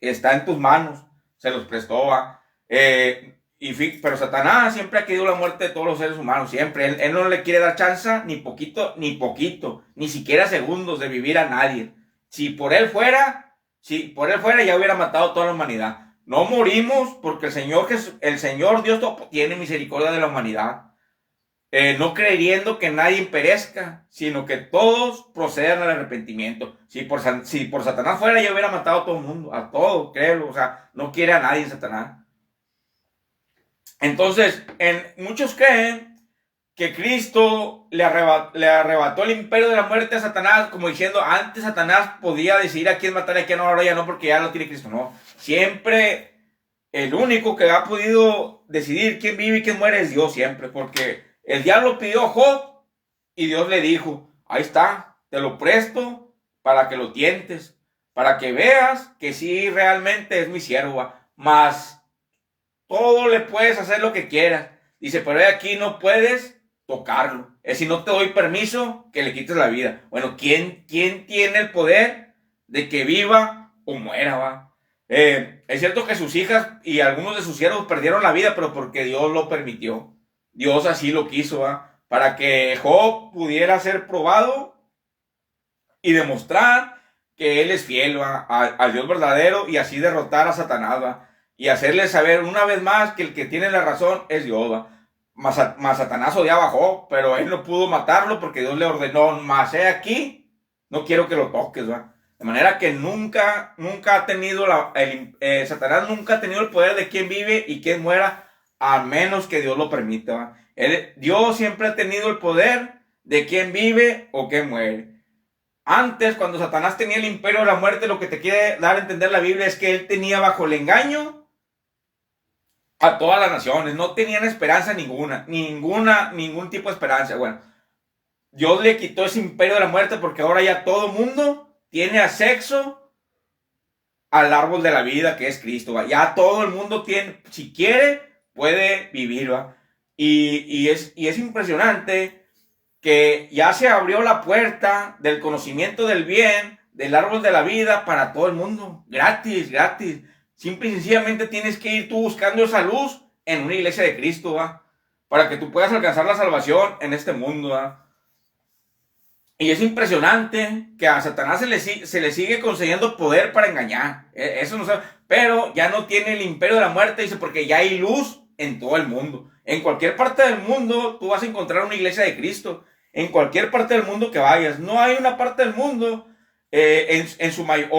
Está en tus manos. Se los prestó, ¿va? Pero Satanás siempre ha querido la muerte de todos los seres humanos, siempre. Él no le quiere dar chance ni poquito, ni siquiera segundos de vivir a nadie. Si por él fuera, ya hubiera matado a toda la humanidad. No morimos porque el Señor Dios tiene misericordia de la humanidad. No creyendo que nadie perezca, sino que todos procedan al arrepentimiento. Si por Satanás fuera, ya hubiera matado a todo el mundo, a todo, créelo. O sea, no quiere a nadie Satanás. Entonces, muchos creen que Cristo le arrebató el imperio de la muerte a Satanás, como diciendo, antes Satanás podía decidir a quién matar y a quién no, ahora ya no, porque ya lo tiene Cristo. No, siempre el único que ha podido decidir quién vive y quién muere es Dios, siempre, porque el diablo pidió a Job y Dios le dijo, ahí está, te lo presto para que lo tientes, para que veas que sí realmente es mi siervo, mas todo le puedes hacer lo que quieras. Dice, pero aquí no puedes tocarlo. Es decir, no te doy permiso que le quites la vida. Bueno, ¿quién tiene el poder de que viva o muera, va? Es cierto que sus hijas y algunos de sus siervos perdieron la vida, pero porque Dios lo permitió. Dios así lo quiso, ¿va? Para que Job pudiera ser probado y demostrar que él es fiel, ¿va? Al Dios verdadero, y así derrotar a Satanás, ¿va? Y hacerle saber una vez más que el que tiene la razón es Dios, ¿va? Mas Satanás odiaba a Job, pero él no pudo matarlo porque Dios le ordenó, mas aquí, no quiero que lo toques, ¿va? De manera que nunca ha tenido Satanás nunca ha tenido el poder de quién vive y quién muera, a menos que Dios lo permita, ¿va? Dios siempre ha tenido el poder de quién vive o quién muere. Antes, cuando Satanás tenía el imperio de la muerte, lo que te quiere dar a entender la Biblia es que él tenía bajo el engaño a todas las naciones. No tenían esperanza ningún tipo de esperanza. Bueno, Dios le quitó ese imperio de la muerte porque ahora ya todo mundo tiene acceso al árbol de la vida, que es Cristo, ¿va? Ya todo el mundo tiene, si quiere, puede vivir, ¿va? Y es impresionante que ya se abrió la puerta del conocimiento del bien, del árbol de la vida para todo el mundo, gratis. Simple y sencillamente tienes que ir tú buscando esa luz en una iglesia de Cristo, ¿va? Para que tú puedas alcanzar la salvación en este mundo, ¿va? Y es impresionante que a Satanás se le sigue concediendo poder para engañar. Eso no sabe, pero ya no tiene el imperio de la muerte, dice, porque ya hay luz en todo el mundo. En cualquier parte del mundo tú vas a encontrar una iglesia de Cristo. En cualquier parte del mundo que vayas. No hay una parte del mundo en su mayor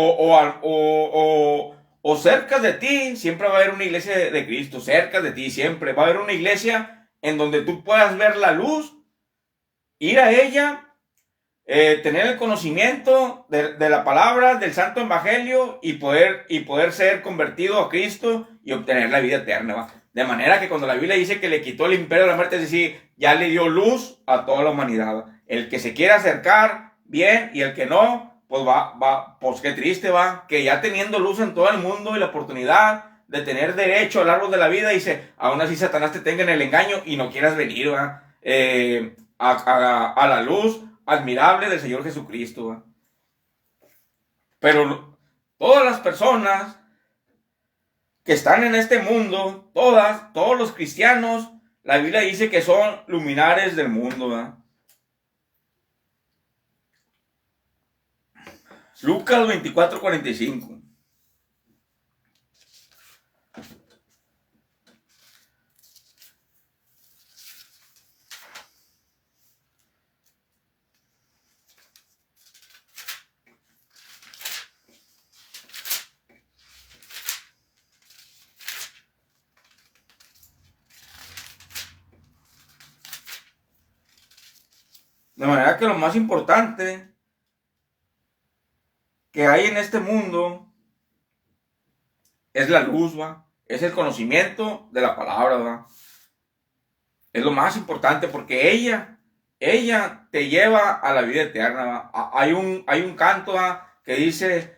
o cerca de ti, siempre va a haber una iglesia de Cristo. Cerca de ti siempre va a haber una iglesia en donde tú puedas ver la luz, ir a ella, tener el conocimiento de la palabra, del santo evangelio y poder ser convertido a Cristo y obtener la vida eterna, ¿va? De manera que cuando la Biblia dice que le quitó el imperio de la muerte, es decir, ya le dio luz a toda la humanidad. El que se quiera acercar, bien, y el que no, pues pues qué triste va, que ya teniendo luz en todo el mundo y la oportunidad de tener derecho al árbol de la vida, dice, aún así Satanás te tenga en el engaño y no quieras venir, va, a la luz admirable del Señor Jesucristo, va. Pero todas las personas que están en este mundo, todos los cristianos, la Biblia dice que son luminares del mundo, ¿verdad? Lucas 24:45. De manera que lo más importante que hay en este mundo es la luz, ¿va? Es el conocimiento de la palabra, ¿va? Es lo más importante porque ella te lleva a la vida eterna, ¿va? Hay un canto, ¿va? Que dice,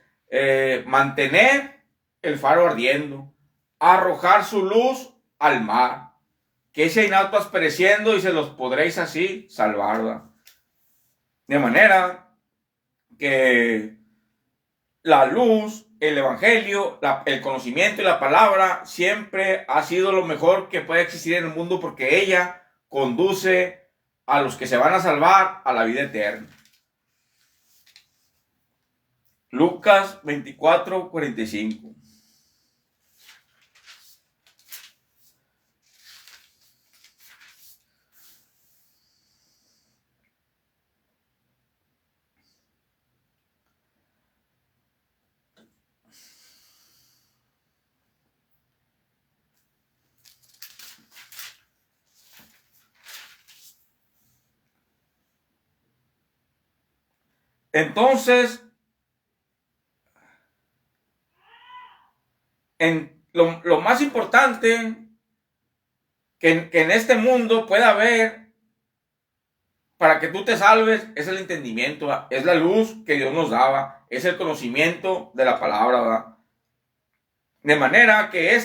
mantener el faro ardiendo, arrojar su luz al mar, que se inautas pereciendo y se los podréis así salvar, ¿va? De manera que la luz, el evangelio, el conocimiento y la palabra siempre ha sido lo mejor que puede existir en el mundo porque ella conduce a los que se van a salvar a la vida eterna. Lucas 24:45. Entonces, lo más importante que en este mundo pueda haber para que tú te salves es el entendimiento, ¿va? Es la luz que Dios nos daba, es el conocimiento de la palabra, ¿va? De manera que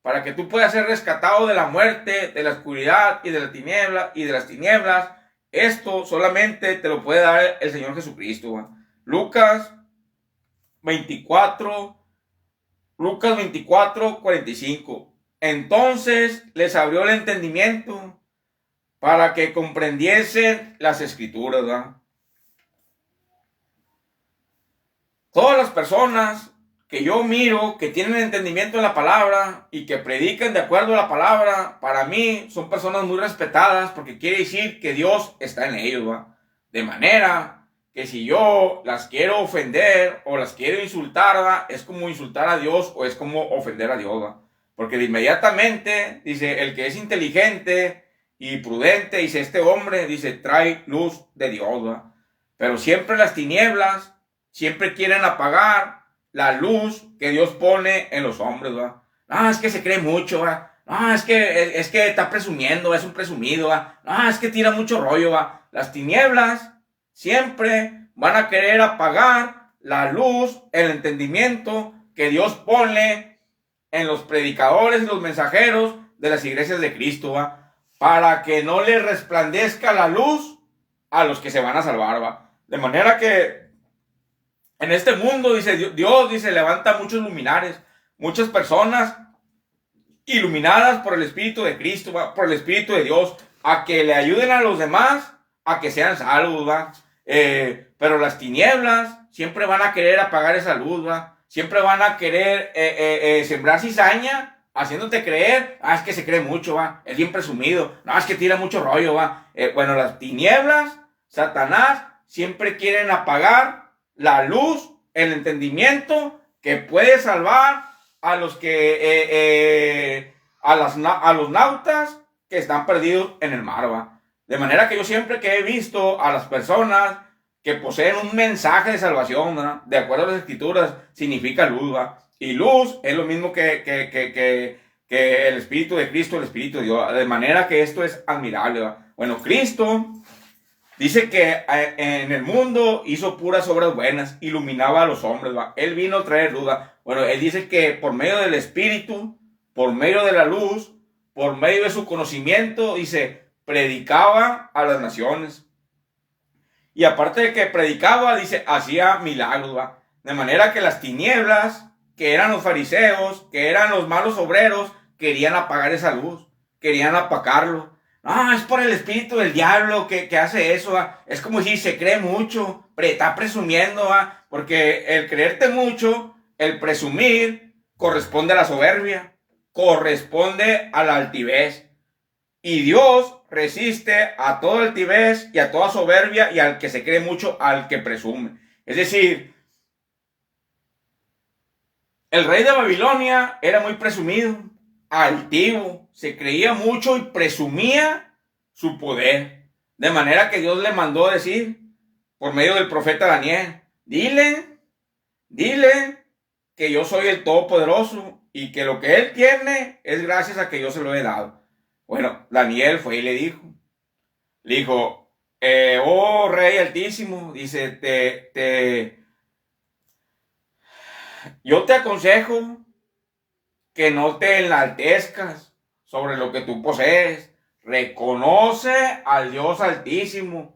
para que tú puedas ser rescatado de la muerte, de la oscuridad y de la tiniebla y de las tinieblas, esto solamente te lo puede dar el Señor Jesucristo, ¿va? Lucas 24:45. Entonces les abrió el entendimiento para que comprendiesen las escrituras, ¿verdad? Todas las personas que yo miro que tienen entendimiento en la palabra y que predican de acuerdo a la palabra, para mí son personas muy respetadas porque quiere decir que Dios está en ellos, ¿verdad? De manera que si yo las quiero ofender o las quiero insultar, ¿verdad? Es como insultar a Dios o es como ofender a Dios, ¿verdad? Porque de inmediatamente, dice, el que es inteligente y prudente, dice, este hombre, dice, trae luz de Dios, ¿verdad? Pero siempre las tinieblas, siempre quieren apagar la luz que Dios pone en los hombres, ¿verdad? No, es que se cree mucho, ¿verdad? No, es que está presumiendo, es un presumido, ¿verdad? No, es que tira mucho rollo, ¿verdad? Las tinieblas siempre van a querer apagar la luz, el entendimiento que Dios pone en los predicadores y los mensajeros de las iglesias de Cristo, ¿va? Para que no le resplandezca la luz a los que se van a salvar, ¿va? De manera que en este mundo, dice Dios, dice, levanta muchos luminares, muchas personas iluminadas por el Espíritu de Cristo, ¿va? Por el Espíritu de Dios, a que le ayuden a los demás a que sean salvos, ¿va? Pero las tinieblas siempre van a querer apagar esa luz, ¿va? Siempre van a querer sembrar cizaña, haciéndote creer, es que se cree mucho, ¿va? Es bien presumido, no, es que tira mucho rollo, ¿va? Bueno, las tinieblas, Satanás, siempre quieren apagar la luz, el entendimiento que puede salvar a los que, a los nautas que están perdidos en el mar, ¿va? De manera que yo siempre que he visto a las personas que poseen un mensaje de salvación, ¿verdad? De acuerdo a las escrituras, significa luz, ¿va? Y luz es lo mismo que que el Espíritu de Cristo, el Espíritu de Dios, de manera que esto es admirable, ¿va? Bueno, Cristo dice que en el mundo hizo puras obras buenas, iluminaba a los hombres, ¿va? Él vino a traer luz, ¿va? Bueno, él dice que por medio del Espíritu, por medio de la luz, por medio de su conocimiento, dice, predicaba a las naciones. Y aparte de que predicaba, dice, hacía milagros, ¿va? De manera que las tinieblas, que eran los fariseos, que eran los malos obreros, querían apagar esa luz, querían apagarlo. No, es por el espíritu del diablo que hace eso, ¿va? Es como si se cree mucho, está presumiendo, ¿va? Porque el creerte mucho, el presumir, corresponde a la soberbia, corresponde a la altivez. Y Dios resiste a toda altivez y a toda soberbia y al que se cree mucho, al que presume. Es decir, el rey de Babilonia era muy presumido, altivo, se creía mucho y presumía su poder. De manera que Dios le mandó decir, por medio del profeta Daniel, dile que yo soy el Todopoderoso y que lo que él tiene es gracias a que yo se lo he dado. Bueno, Daniel fue y le dijo, oh Rey Altísimo, dice, yo te aconsejo que no te enaltezcas sobre lo que tú posees. Reconoce al Dios Altísimo.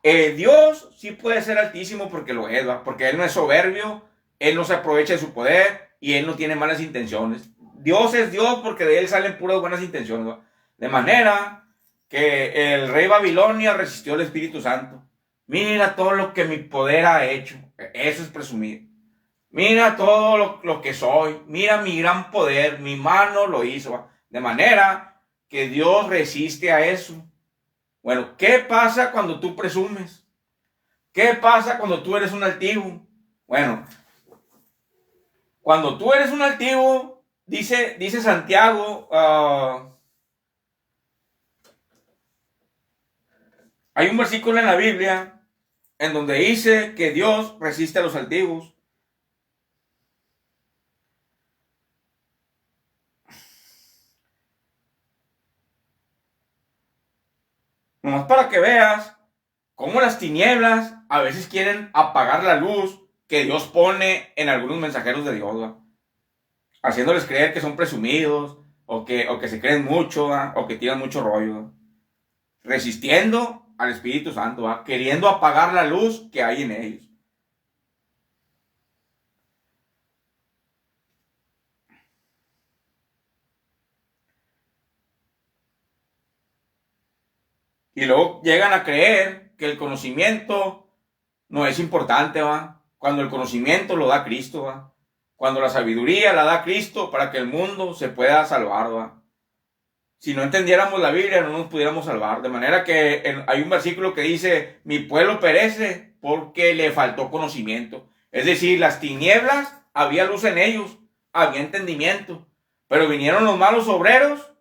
Dios sí puede ser altísimo porque lo es, ¿va? Porque Él no es soberbio, Él no se aprovecha de su poder y Él no tiene malas intenciones. Dios es Dios porque de Él salen puras buenas intenciones, ¿va? De manera que el rey Babilonia resistió al Espíritu Santo. Mira todo lo que mi poder ha hecho. Eso es presumir. Mira todo lo que soy. Mira mi gran poder. Mi mano lo hizo, ¿va? De manera que Dios resiste a eso. Bueno, ¿qué pasa cuando tú presumes? ¿Qué pasa cuando tú eres un altivo? Bueno, cuando tú eres un altivo, dice Santiago, hay un versículo en la Biblia en donde dice que Dios resiste a los altivos. Nomás para que veas cómo las tinieblas a veces quieren apagar la luz que Dios pone en algunos mensajeros de Dios, ¿va? Haciéndoles creer que son presumidos o que se creen mucho, ¿va? O que tienen mucho rollo, ¿va? Resistiendo al Espíritu Santo, ¿va? Queriendo apagar la luz que hay en ellos. Y luego llegan a creer que el conocimiento no es importante, ¿va? Cuando el conocimiento lo da Cristo, ¿va? Cuando la sabiduría la da Cristo para que el mundo se pueda salvar, ¿va? Si no entendiéramos la Biblia no nos pudiéramos salvar. De manera que hay un versículo que dice, mi pueblo perece porque le faltó conocimiento. Es decir, las tinieblas, había luz en ellos, había entendimiento. Pero vinieron los malos obreros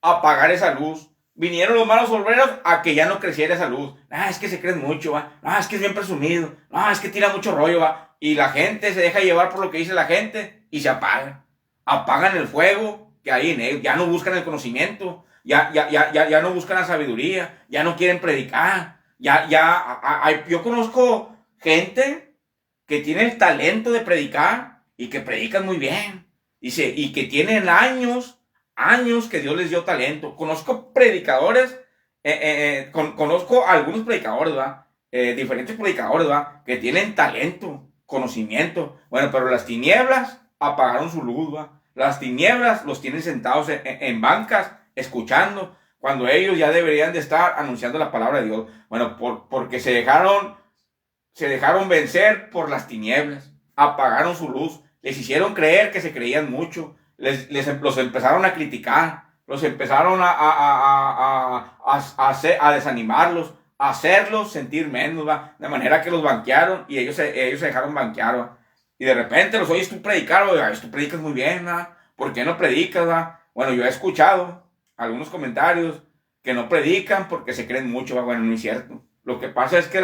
a apagar esa luz. Vinieron los malos obreros a que ya no creciera esa luz. Es que se creen mucho, ¿va? Es que es bien presumido. Es que tira mucho rollo, ¿va? Y la gente se deja llevar por lo que dice la gente y se apaga. Apagan el fuego que hay en ellos. Ya no buscan el conocimiento. Ya no buscan la sabiduría. Ya no quieren predicar. Yo conozco gente que tiene el talento de predicar y que predican muy bien. Dice, y que tienen años que Dios les dio talento. Conozco predicadores, conozco algunos predicadores, ¿va? Diferentes predicadores, ¿va? Que tienen talento, conocimiento. Bueno, pero las tinieblas apagaron su luz, ¿va? Las tinieblas los tienen sentados en bancas, escuchando, cuando ellos ya deberían de estar anunciando la palabra de Dios. Bueno, porque se dejaron vencer por las tinieblas, apagaron su luz, les hicieron creer que se creían mucho. Los empezaron a criticar, los empezaron a desanimarlos, a hacerlos sentir menos, ¿va? De manera que los banquearon y ellos se dejaron banquear, ¿va? Y de repente los oyes tú predicar, ¿va? Tú predicas muy bien, ¿va? ¿Por qué no predicas, ¿va? Bueno, yo he escuchado algunos comentarios que no predican porque se creen mucho, ¿va? Bueno, no es cierto. Lo que pasa es que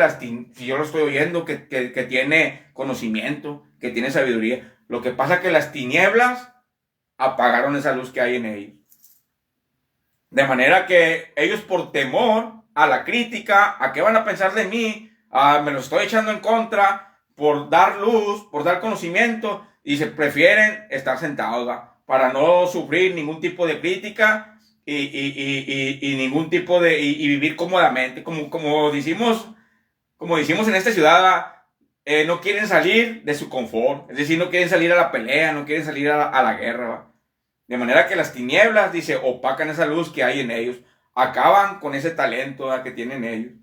si yo lo estoy oyendo, que tiene conocimiento, que tiene sabiduría, lo que pasa es que las tinieblas apagaron esa luz que hay en ellos. De manera que ellos, por temor a la crítica, a qué van a pensar de mí, me lo estoy echando en contra, por dar luz, por dar conocimiento, y se prefieren estar sentados, ¿va? Para no sufrir ningún tipo de crítica y ningún tipo de y vivir cómodamente, como decimos en esta ciudad, ¿va? No quieren salir de su confort, es decir, no quieren salir a la pelea, no quieren salir a la guerra, ¿va? De manera que las tinieblas, dice, opacan esa luz que hay en ellos, acaban con ese talento, ¿va? Que tienen ellos.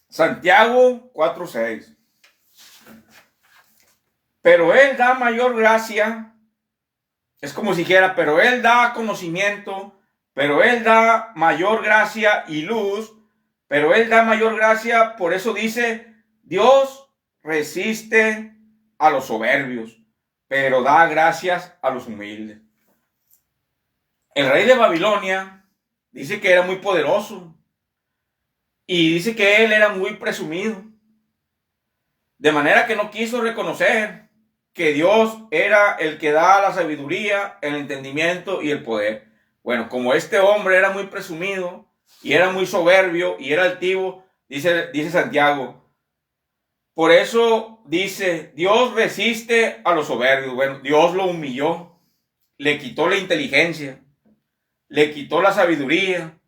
Santiago 4:6. Pero Él da mayor gracia, es como si dijera, pero Él da conocimiento, pero Él da mayor gracia y luz, pero Él da mayor gracia, por eso dice, Dios resiste a los soberbios, pero da gracias a los humildes. El rey de Babilonia dice que era muy poderoso y dice que él era muy presumido, de manera que no quiso reconocer que Dios era el que da la sabiduría, el entendimiento y el poder. Bueno, como este hombre era muy presumido y era muy soberbio y era altivo, dice Santiago, por eso dice, Dios resiste a los soberbios. Bueno, Dios lo humilló, le quitó la inteligencia, le quitó la sabiduría,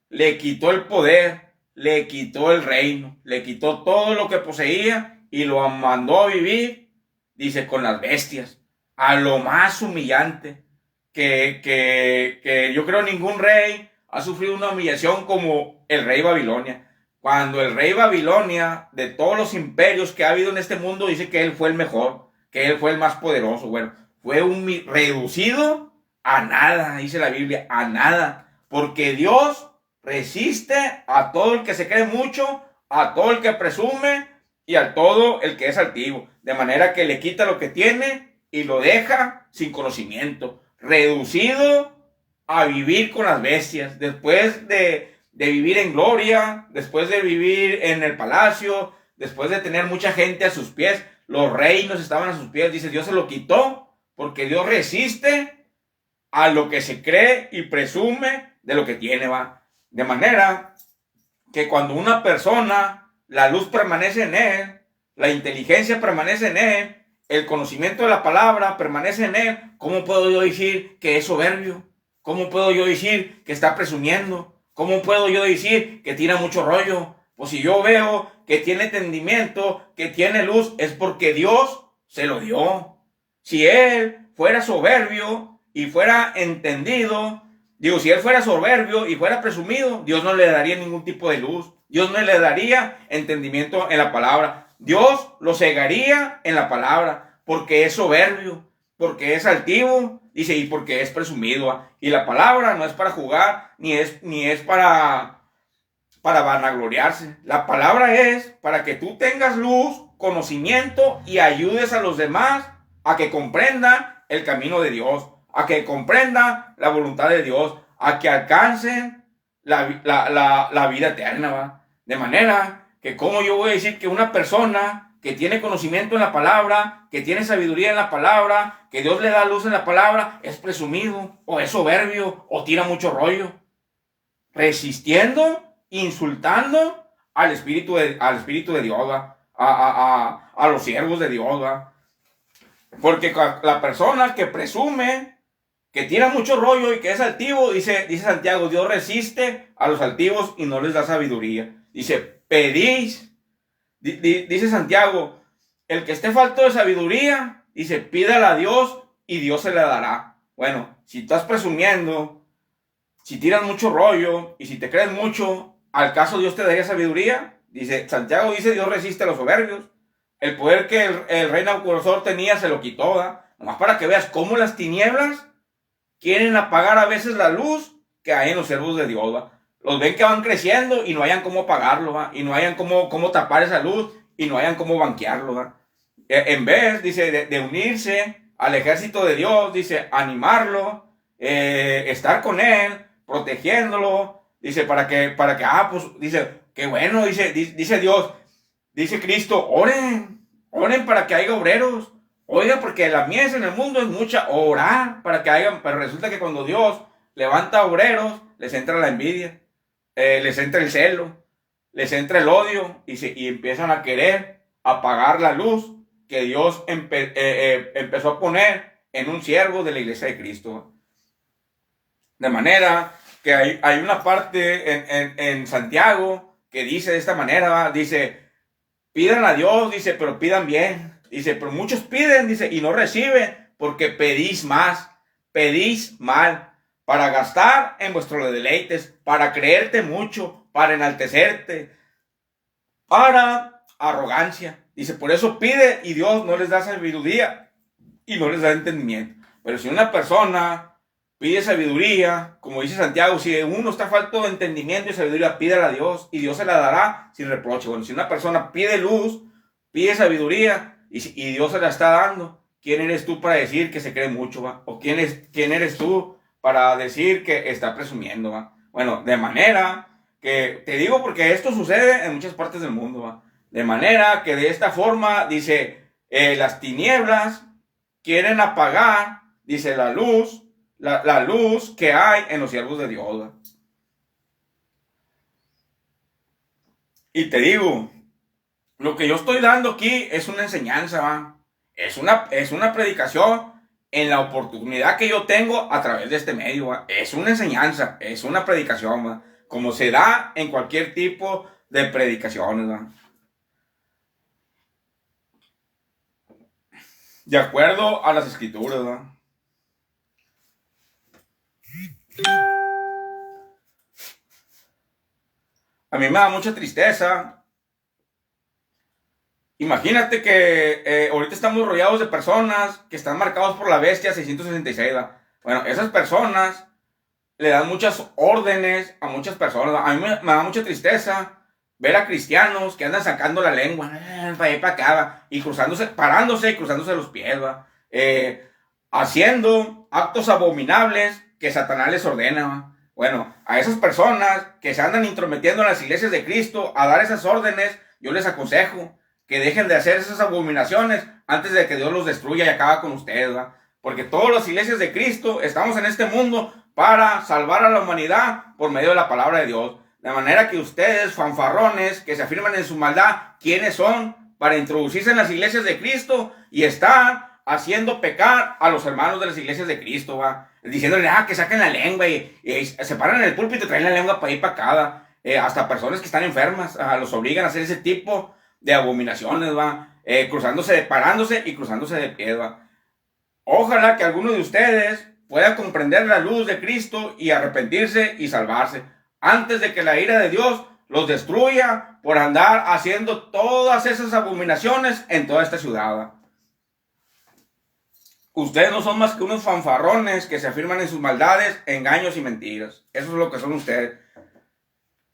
le quitó el poder, le quitó el reino, le quitó todo lo que poseía y lo mandó a vivir, dice, con las bestias, a lo más humillante, que yo creo ningún rey ha sufrido una humillación como el rey Babilonia. Cuando el rey Babilonia, de todos los imperios que ha habido en este mundo, dice que él fue el mejor, que él fue el más poderoso. Bueno, fue reducido a nada, dice la Biblia, a nada, porque Dios resiste a todo el que se cree mucho, a todo el que presume y a todo el que es altivo, de manera que le quita lo que tiene y lo deja sin conocimiento, reducido a vivir con las bestias, después de vivir en gloria, después de vivir en el palacio, después de tener mucha gente a sus pies, los reinos estaban a sus pies, dice, Dios se lo quitó, porque Dios resiste a lo que se cree y presume de lo que tiene, va. De manera que cuando una persona, la luz permanece en él, la inteligencia permanece en él, el conocimiento de la palabra permanece en él, ¿cómo puedo yo decir que es soberbio? ¿Cómo puedo yo decir que está presumiendo? ¿Cómo puedo yo decir que tira mucho rollo? Pues si yo veo que tiene entendimiento, que tiene luz, es porque Dios se lo dio. Si él fuera soberbio y fuera entendido, si él fuera soberbio y fuera presumido, Dios no le daría ningún tipo de luz. Dios no le daría entendimiento en la palabra. Dios lo cegaría en la palabra porque es soberbio, porque es altivo, dice, y porque es presumido. Y la palabra no es para jugar, ni es para vanagloriarse. La palabra es para que tú tengas luz, conocimiento y ayudes a los demás a que comprendan el camino de Dios, a que comprendan la voluntad de Dios, a que alcancen la vida eterna, ¿va? De manera que como yo voy a decir que una persona que tiene conocimiento en la palabra, que tiene sabiduría en la palabra, que Dios le da luz en la palabra, es presumido, o es soberbio, o tira mucho rollo, resistiendo, insultando al Espíritu de Dios, ¿va? A los siervos de Dios, ¿va? Porque la persona que presume, que tira mucho rollo y que es altivo, dice Santiago, Dios resiste a los altivos y no les da sabiduría. Dice, pedís, dice Santiago, el que esté falto de sabiduría, dice, pídala a Dios y Dios se la dará. Bueno, si estás presumiendo, si tiras mucho rollo y si te crees mucho, ¿al caso Dios te daría sabiduría? Dice, Santiago dice, Dios resiste a los soberbios. El poder que el rey Nabucodonosor tenía se lo quitó, ¿va? Nomás para que veas cómo las tinieblas quieren apagar a veces la luz que hay en los siervos de Dios, ¿va? Los ven que van creciendo y no hayan cómo apagarlo, ¿va? Y no hayan cómo tapar esa luz y no hayan cómo banquearlo, ¿va? En vez, dice, de unirse al ejército de Dios, dice, animarlo, estar con él, protegiéndolo, dice, para que, pues, dice, qué bueno, dice Dios, dice Cristo, oren, Oren para que haya obreros. Oiga, porque la mies en el mundo es mucha. Orar para que haya. Pero resulta que cuando Dios levanta obreros, les entra la envidia, les entra el celo, les entra el odio y empiezan a querer apagar la luz que Dios empezó a poner en un siervo de la iglesia de Cristo. De manera que hay una parte en Santiago que dice de esta manera, dice, pidan a Dios, dice, pero pidan bien. Dice, pero muchos piden, dice, y no reciben porque pedís más, pedís mal, para gastar en vuestros deleites, para creerte mucho, para enaltecerte, para arrogancia. Dice, por eso pide y Dios no les da sabiduría y no les da entendimiento. Pero si una persona pide sabiduría, como dice Santiago, si uno está falto de entendimiento y sabiduría, pídala a Dios y Dios se la dará sin reproche. Bueno, si una persona pide luz, pide sabiduría y Dios se la está dando, ¿quién eres tú para decir que se cree mucho, va? ¿O quién eres tú para decir que está presumiendo, va? Bueno, de manera que, te digo porque esto sucede en muchas partes del mundo, va. De manera que de esta forma, dice, las tinieblas quieren apagar, dice, la luz que hay en los siervos de Dios, ¿va? Y te digo, lo que yo estoy dando aquí es una enseñanza, ¿va? Es una predicación en la oportunidad que yo tengo a través de este medio, ¿va? Es una enseñanza, es una predicación, ¿va? Como se da en cualquier tipo de predicaciones, ¿va? De acuerdo a las escrituras, ¿va? A mí me da mucha tristeza. Imagínate que ahorita estamos rodeados de personas que están marcados por la bestia 666, ¿va? Bueno, esas personas le dan muchas órdenes a muchas personas, ¿va? A mí me da mucha tristeza ver a cristianos que andan sacando la lengua, para allá y para acá, ¿va? Y parándose y cruzándose los pies, ¿va? Haciendo actos abominables que Satanás les ordena, ¿va? Bueno, a esas personas que se andan intrometiendo en las iglesias de Cristo a dar esas órdenes, yo les aconsejo que dejen de hacer esas abominaciones antes de que Dios los destruya y acabe con ustedes, ¿va? Porque todas las iglesias de Cristo estamos en este mundo para salvar a la humanidad por medio de la palabra de Dios. De manera que ustedes, fanfarrones, que se afirman en su maldad, ¿quiénes son para introducirse en las iglesias de Cristo y están haciendo pecar a los hermanos de las iglesias de Cristo, ¿va? Diciéndole, que saquen la lengua y se paran en el púlpito y traen la lengua para ir para acá, hasta personas que están enfermas, los obligan a hacer ese tipo de abominaciones, ¿va? Parándose y cruzándose de pie, ¿va? Ojalá que alguno de ustedes pueda comprender la luz de Cristo y arrepentirse y salvarse antes de que la ira de Dios los destruya por andar haciendo todas esas abominaciones en toda esta ciudad, ¿va? Ustedes no son más que unos fanfarrones que se afirman en sus maldades, engaños y mentiras. Eso es lo que son ustedes.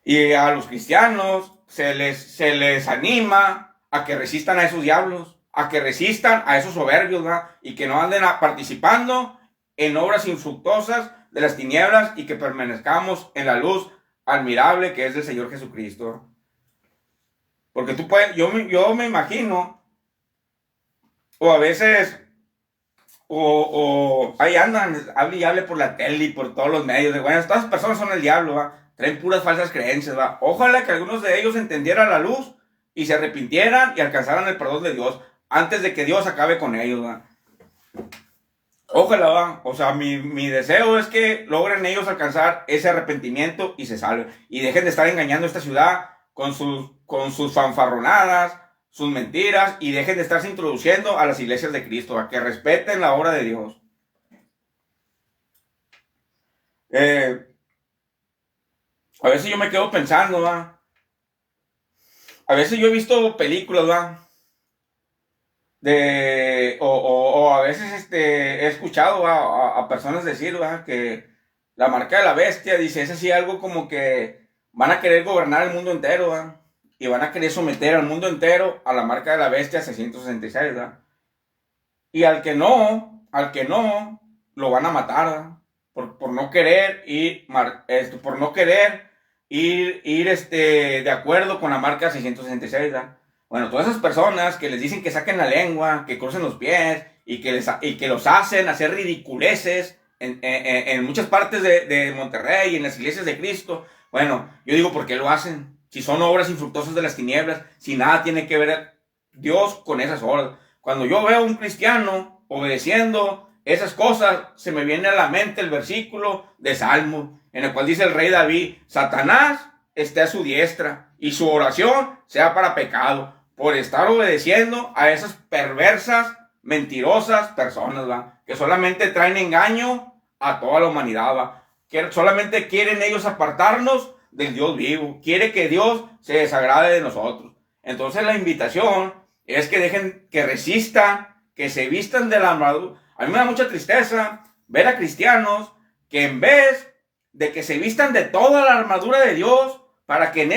Y a los cristianos se les anima a que resistan a esos diablos, a que resistan a esos soberbios, ¿va? Y que no anden participando en obras infructuosas de las tinieblas y que permanezcamos en la luz admirable que es del Señor Jesucristo. Porque tú puedes, yo me imagino, o a veces, o ahí andan, hable y hable por la tele y por todos los medios, de bueno, estas personas son el diablo, ¿va? Traen puras falsas creencias, ¿va? Ojalá que algunos de ellos entendieran la luz y se arrepintieran y alcanzaran el perdón de Dios antes de que Dios acabe con ellos, ¿va? Ojalá, ¿va? O sea, mi deseo es que logren ellos alcanzar ese arrepentimiento y se salven. Y dejen de estar engañando a esta ciudad con sus fanfarronadas, sus mentiras, y dejen de estarse introduciendo a las iglesias de Cristo, ¿va? Que respeten la obra de Dios. A veces yo me quedo pensando, ¿va? A veces yo he visto películas, ¿va? O a veces he escuchado a personas decir, ¿va? Que la marca de la bestia, dice, es así algo como que van a querer gobernar el mundo entero, ¿va? Y van a querer someter al mundo entero a la marca de la bestia 666, ¿va? Y al que no, lo van a matar, ¿va? Por no querer ir de acuerdo con la marca 666, ¿va? Bueno, todas esas personas que les dicen que saquen la lengua, que crucen los pies y que los hacen hacer ridiculeces en muchas partes de Monterrey y en las iglesias de Cristo. Bueno, yo digo, ¿por qué lo hacen? Si son obras infructuosas de las tinieblas, si nada tiene que ver Dios con esas obras. Cuando yo veo a un cristiano obedeciendo esas cosas, se me viene a la mente el versículo de Salmo, en el cual dice el rey David: Satanás esté a su diestra y su oración sea para pecado, por estar obedeciendo a esas perversas, mentirosas personas, ¿va? Que solamente traen engaño a toda la humanidad, ¿va? Que solamente quieren ellos apartarnos del Dios vivo. Quiere que Dios se desagrade de nosotros. Entonces la invitación es que dejen, que resistan, que se vistan de la armadura. A mí me da mucha tristeza ver a cristianos que en vez de que se vistan de toda la armadura de Dios, para que en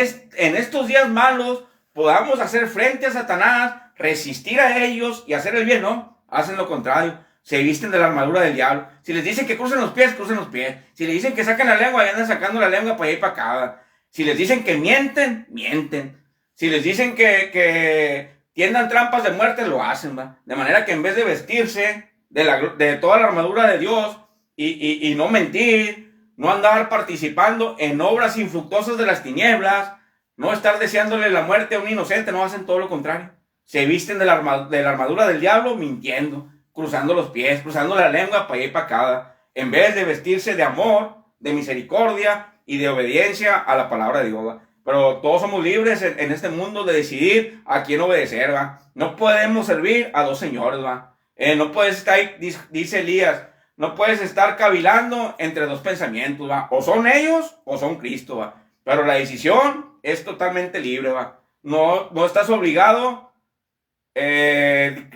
estos días malos podamos hacer frente a Satanás, resistir a ellos y hacer el bien, no, hacen lo contrario. Se visten de la armadura del diablo. Si les dicen que crucen los pies, crucen los pies. Si les dicen que saquen la lengua, ya andan sacando la lengua para allá y para acá. Si les dicen que mienten, mienten. Si les dicen que tiendan trampas de muerte, lo hacen, ¿va? De manera que en vez de vestirse de toda la armadura de Dios y no mentir, no andar participando en obras infructuosas de las tinieblas, no estar deseándole la muerte a un inocente, no hacen todo lo contrario. Se visten de la armadura del diablo mintiendo, cruzando los pies, cruzando la lengua para allá y para acá, en vez de vestirse de amor, de misericordia y de obediencia a la palabra de Dios, ¿va? Pero todos somos libres en este mundo de decidir a quién obedecer, ¿va? No podemos servir a dos señores, ¿va? No puedes estar, dice Elías, no puedes estar cavilando entre dos pensamientos, ¿va? O son ellos o son Cristo, ¿va? Pero la decisión es totalmente libre, ¿va? No estás obligado.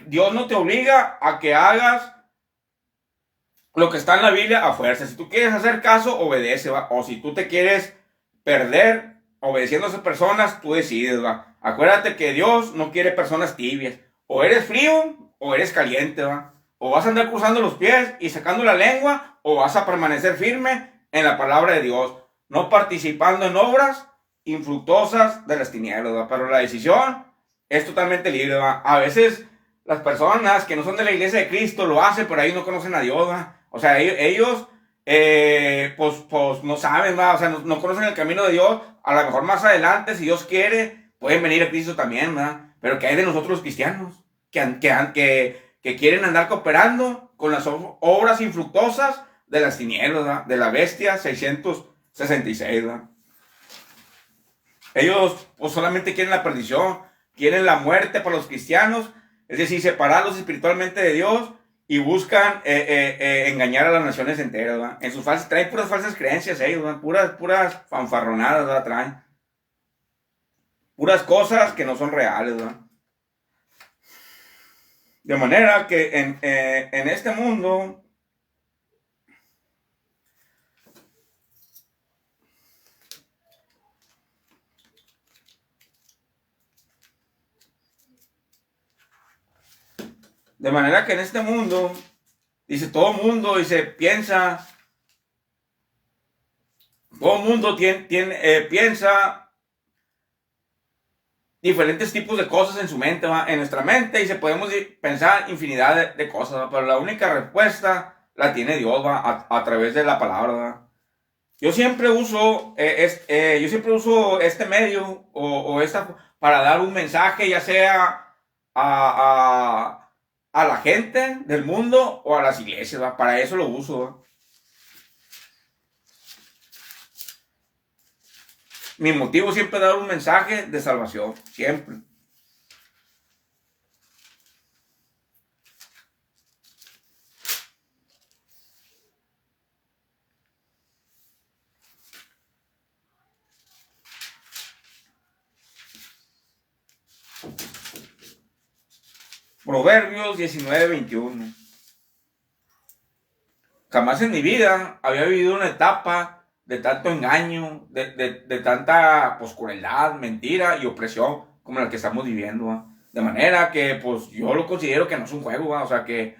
Dios no te obliga a que hagas lo que está en la Biblia a fuerza. Si tú quieres hacer caso, obedece, ¿va? O si tú te quieres perder obedeciendo a esas personas, tú decides, ¿va? Acuérdate que Dios no quiere personas tibias. O eres frío o eres caliente, ¿va? O vas a andar cruzando los pies y sacando la lengua, o vas a permanecer firme en la palabra de Dios, no participando en obras infructuosas de las tinieblas, ¿va? Pero la decisión es totalmente libre, ¿va? A veces las personas que no son de la iglesia de Cristo lo hacen, pero ahí no conocen a Dios, ¿va? O sea, ellos pues no saben, ¿va? O sea, no conocen el camino de Dios. A lo mejor más adelante, si Dios quiere, pueden venir a Cristo también, ¿va? Pero ¿qué hay de nosotros los cristianos? Que quieren andar cooperando con las obras infructuosas de las tinieblas, ¿va? De la bestia 666, ¿va? Ellos pues solamente quieren la perdición, quieren la muerte para los cristianos, es decir, separarlos espiritualmente de Dios, y buscan engañar a las naciones enteras, ¿va? En sus traen puras falsas creencias ellos, ¿va? Puras fanfarronadas, ¿va? Traen puras cosas que no son reales, ¿va? De manera que en este mundo dice, todo mundo, dice, piensa, todo mundo piensa diferentes tipos de cosas en su mente, ¿va? En nuestra mente, y podemos pensar infinidad de cosas, ¿va? Pero la única respuesta la tiene Dios, ¿va? A través de la palabra, ¿va? Yo siempre uso este medio o esta para dar un mensaje, ya sea a la gente del mundo o a las iglesias, ¿va? Para eso lo uso, ¿va? Mi motivo siempre es dar un mensaje de salvación, siempre. Proverbios 19:21. Jamás en mi vida había vivido una etapa de tanto engaño, de tanta pues, crueldad, mentira y opresión como la que estamos viviendo, ¿va? De manera que pues yo lo considero que no es un juego, ¿va? O sea que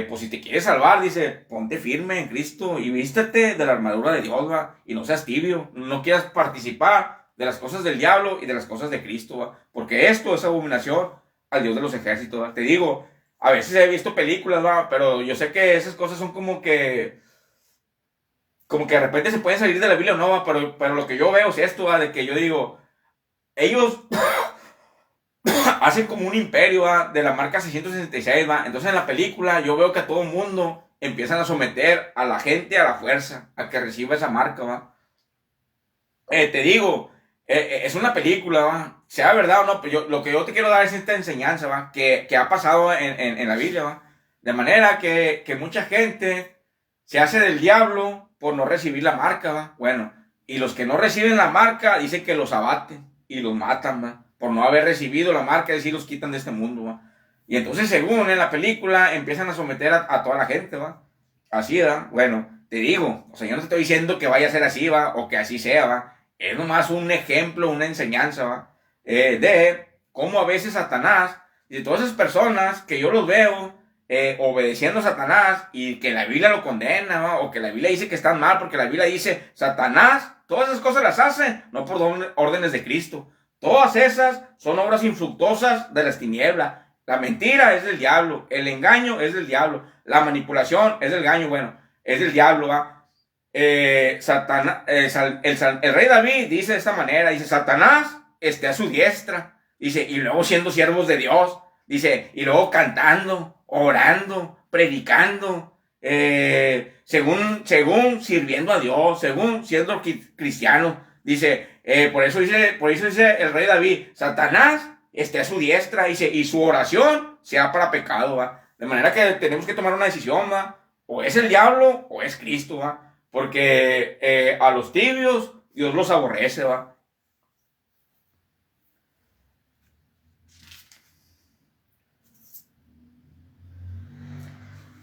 pues si te quieres salvar, dice, ponte firme en Cristo y vístete de la armadura de Dios, ¿va? Y no seas tibio, no quieras participar de las cosas del diablo y de las cosas de Cristo, ¿va? Porque esto es abominación al Dios de los ejércitos, ¿va? Te digo, a veces he visto películas, ¿va? Pero yo sé que esas cosas son como que de repente se pueden salir de la Biblia o no, ¿va? Pero lo que yo veo es esto, ¿va? De que yo digo, ellos hacen como un imperio, ¿va? De la marca 666, ¿va? Entonces en la película yo veo que a todo el mundo empiezan a someter a la gente a la fuerza, a que reciba esa marca, ¿va? Te digo, es una película, ¿va? Sea verdad o no, pero lo que yo te quiero dar es esta enseñanza, ¿va? Que ha pasado en la Biblia, ¿va? De manera que mucha gente se hace del diablo por no recibir la marca, ¿va? Bueno, y los que no reciben la marca dicen que los abaten y los matan, ¿va? Por no haber recibido la marca, es decir, los quitan de este mundo, ¿va? Y entonces, según en la película, empiezan a someter a toda la gente, ¿va? Así, ¿va? Bueno, te digo, o sea, yo no te estoy diciendo que vaya a ser así, ¿va? O que así sea, ¿va? Es nomás un ejemplo, una enseñanza, ¿va? De cómo a veces Satanás y de todas esas personas que yo los veo obedeciendo a Satanás y que la Biblia lo condena, ¿va? O que la Biblia dice que están mal porque la Biblia dice Satanás, todas esas cosas las hace no por órdenes de Cristo. Todas esas son obras infructuosas de las tinieblas. La mentira es del diablo, el engaño es del diablo, la manipulación es del engaño, bueno, es del diablo, ¿va? Satanás, el rey David dice de esta manera, dice, Satanás esté a su diestra, dice, y luego siendo siervos de Dios, dice, y luego cantando, orando, predicando, según sirviendo a Dios, según siendo cristiano, dice, por eso dice el rey David, Satanás esté a su diestra, dice, y su oración sea para pecado, ¿va? De manera que tenemos que tomar una decisión, ¿va? O es el diablo o es Cristo, ¿va? Porque a los tibios Dios los aborrece, ¿va?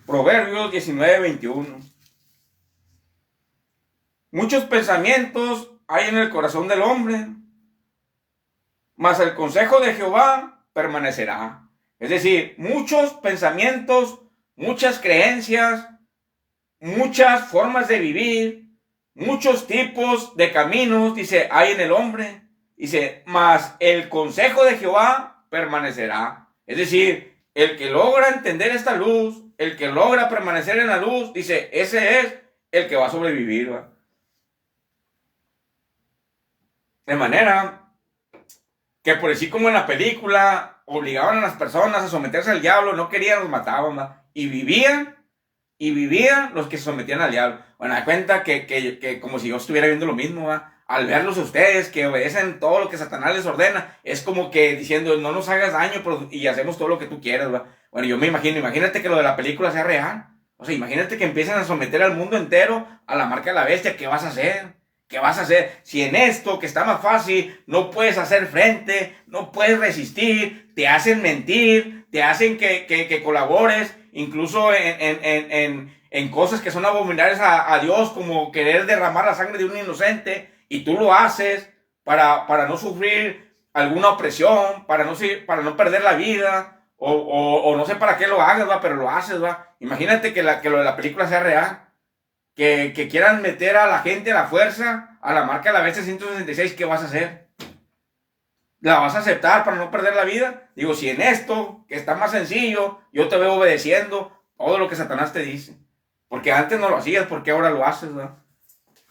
Proverbios 19:21. Muchos pensamientos hay en el corazón del hombre, mas el consejo de Jehová permanecerá. Es decir, muchos pensamientos, muchas creencias, muchas formas de vivir, muchos tipos de caminos, dice, hay en el hombre. Dice, mas el consejo de Jehová permanecerá. Es decir, el que logra entender esta luz, el que logra permanecer en la luz, dice, ese es el que va a sobrevivir, ¿va? De manera que por así como en la película obligaban a las personas a someterse al diablo, no querían, los mataban, ¿va? Y vivían los que se sometían al diablo. Bueno, da cuenta que como si yo estuviera viendo lo mismo, ¿va? Al verlos a ustedes que obedecen todo lo que Satanás les ordena, es como que diciendo, no nos hagas daño y hacemos todo lo que tú quieras, ¿va? Bueno, yo me imagínate que lo de la película sea real. O sea, imagínate que empiezan a someter al mundo entero a la marca de la bestia. ¿Qué vas a hacer? ¿Qué vas a hacer? Si en esto, que está más fácil, no puedes hacer frente, no puedes resistir, te hacen mentir, te hacen que colabores, incluso en cosas que son abominables a Dios, como querer derramar la sangre de un inocente, y tú lo haces para no sufrir alguna opresión, para no perder la vida, o no sé para qué lo hagas, ¿va? Pero lo haces, ¿va? Imagínate que lo de la película sea real. Que quieran meter a la gente a la fuerza, a la marca de la bestia 166, ¿qué vas a hacer? ¿La vas a aceptar para no perder la vida? Digo, si en esto, que está más sencillo, yo te veo obedeciendo todo lo que Satanás te dice. Porque antes no lo hacías, ¿por qué ahora lo haces, ¿va?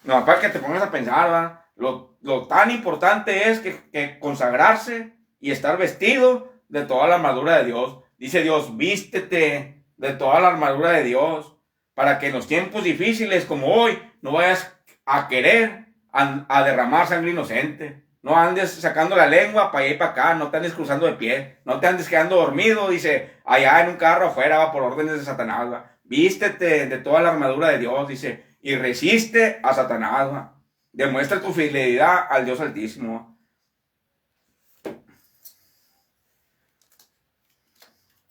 No, para que te pongas a pensar, ¿va? Lo tan importante es que consagrarse y estar vestido de toda la armadura de Dios. Dice Dios, vístete de toda la armadura de Dios, para que en los tiempos difíciles como hoy no vayas a querer a derramar sangre inocente. No andes sacando la lengua para allá y para acá, no te andes cruzando de pie, no te andes quedando dormido, dice, allá en un carro afuera, va, por órdenes de Satanás, va. Vístete de toda la armadura de Dios, dice, y resiste a Satanás, va. Demuestra tu fidelidad al Dios Altísimo, va.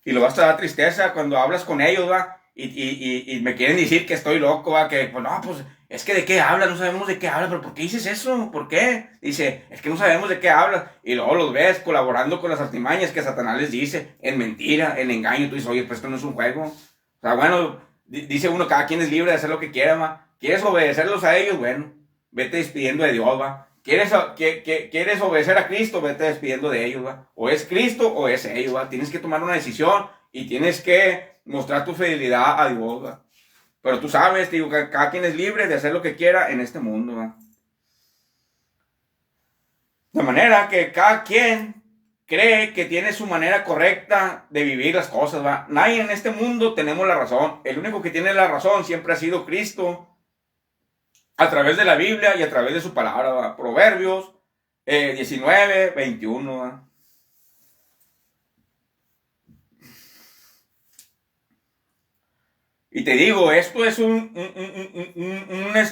Y luego hasta da tristeza cuando hablas con ellos, va. Y me quieren decir que estoy loco, ¿va? Que, pues no, pues es que de qué hablas, no sabemos de qué hablas, pero ¿por qué dices eso? ¿Por qué? Dice, es que no sabemos de qué hablas. Y luego los ves colaborando con las artimañas que Satanás les dice, en mentira, en engaño. Tú dices, oye, pues esto no es un juego. O sea, bueno, dice uno, cada quien es libre de hacer lo que quiera, ¿va? ¿Quieres obedecerlos a ellos? Bueno, vete despidiendo de Dios, ¿va? ¿Quieres obedecer a Cristo? Vete despidiendo de ellos, ¿va? O es Cristo o es ellos, ¿va? Tienes que tomar una decisión y tienes que mostrar tu fidelidad a Dios, ¿va? Pero tú sabes, digo, que cada quien es libre de hacer lo que quiera en este mundo, ¿va? De manera que cada quien cree que tiene su manera correcta de vivir las cosas, ¿va? Nadie en este mundo tenemos la razón. El único que tiene la razón siempre ha sido Cristo, a través de la Biblia y a través de su palabra, ¿va? Proverbios 19, 21, ¿va? Y te digo, esto es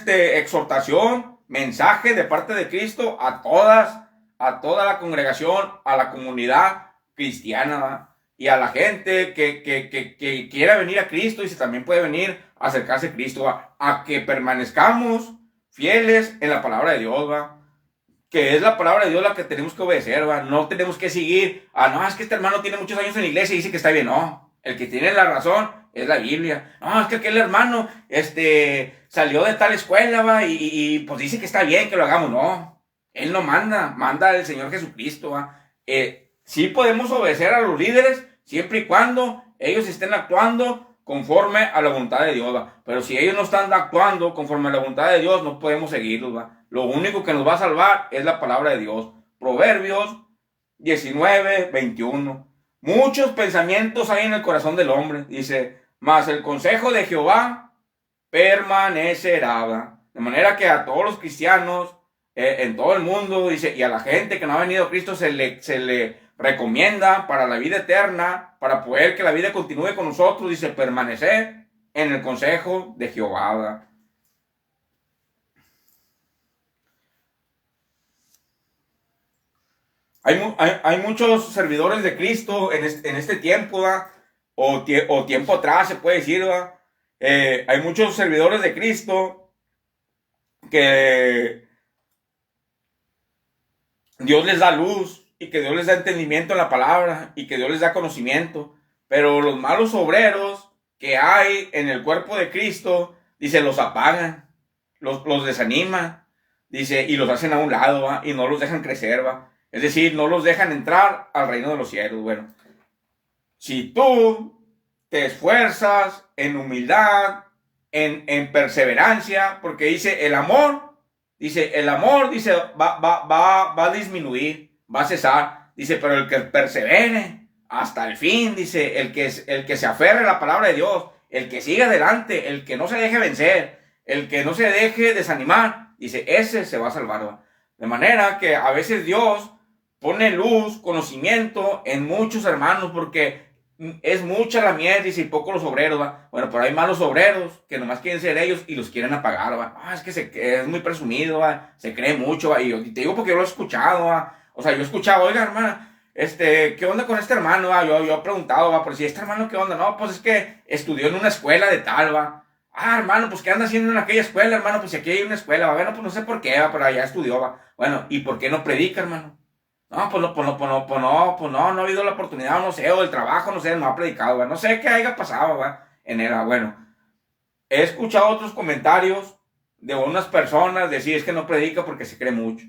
exhortación, mensaje de parte de Cristo a toda la congregación, a la comunidad cristiana, ¿va? Y a la gente que quiera venir a Cristo, y se también puede venir a acercarse a Cristo, ¿va? A que permanezcamos fieles en la palabra de Dios, ¿va? Que es la palabra de Dios la que tenemos que obedecer, ¿va? No tenemos que seguir, no, es que este hermano tiene muchos años en la iglesia y dice que está bien. No, el que tiene la razón es la Biblia. No, es que aquel hermano, salió de tal escuela, ¿va? Y pues dice que está bien que lo hagamos. No, él no manda el Señor Jesucristo, ¿va? Sí podemos obedecer a los líderes siempre y cuando ellos estén actuando conforme a la voluntad de Dios, ¿va? Pero si ellos no están actuando conforme a la voluntad de Dios, no podemos seguirlos, ¿va? Lo único que nos va a salvar es la palabra de Dios. Proverbios 19, 21. Muchos pensamientos hay en el corazón del hombre, dice, mas el consejo de Jehová permanecerá, ¿va? De manera que a todos los cristianos en todo el mundo, dice, y a la gente que no ha venido a Cristo se le recomienda para la vida eterna, para poder que la vida continúe con nosotros, dice, permanecer en el consejo de Jehová, ¿va? Hay muchos servidores de Cristo en este tiempo, ¿va? O tiempo atrás se puede decir, ¿va? Hay muchos servidores de Cristo que Dios les da luz y que Dios les da entendimiento en la palabra y que Dios les da conocimiento. Pero los malos obreros que hay en el cuerpo de Cristo, dice, los apagan, los desaniman, dice, y los hacen a un lado, ¿va? Y no los dejan crecer, ¿va? Es decir, no los dejan entrar al reino de los cielos. Bueno, si tú te esfuerzas en humildad, en perseverancia, porque dice, el amor, dice, va a disminuir, va a cesar. Dice, pero el que persevere hasta el fin, dice, el que se aferre a la palabra de Dios, el que siga adelante, el que no se deje vencer, el que no se deje desanimar, dice, ese se va a salvar, ¿va? De manera que a veces Dios pone luz, conocimiento en muchos hermanos, porque es mucha la miel, dice, y pocos los obreros, ¿va? Bueno, pero hay malos obreros que nomás quieren ser ellos y los quieren apagar, ¿va? Es que es muy presumido, ¿va? Se cree mucho, ¿va? Y te digo porque yo lo he escuchado, ¿va? O sea, yo he escuchado, oiga, hermana, ¿qué onda con este hermano, va? Yo he preguntado, ¿va? Por si este hermano, ¿qué onda? No, pues es que estudió en una escuela de tal, ¿va? Hermano, pues ¿qué anda haciendo en aquella escuela, hermano? Pues si aquí hay una escuela, ¿va? Bueno, pues no sé por qué, ¿va? Pero allá estudió, ¿va? Bueno, ¿y por qué no predica, hermano? No, no ha habido la oportunidad, no sé, o el trabajo, no sé, no ha predicado, ¿va? No sé qué haya pasado, ¿va? En él, bueno. He escuchado otros comentarios de unas personas decir, es que no predica porque se cree mucho.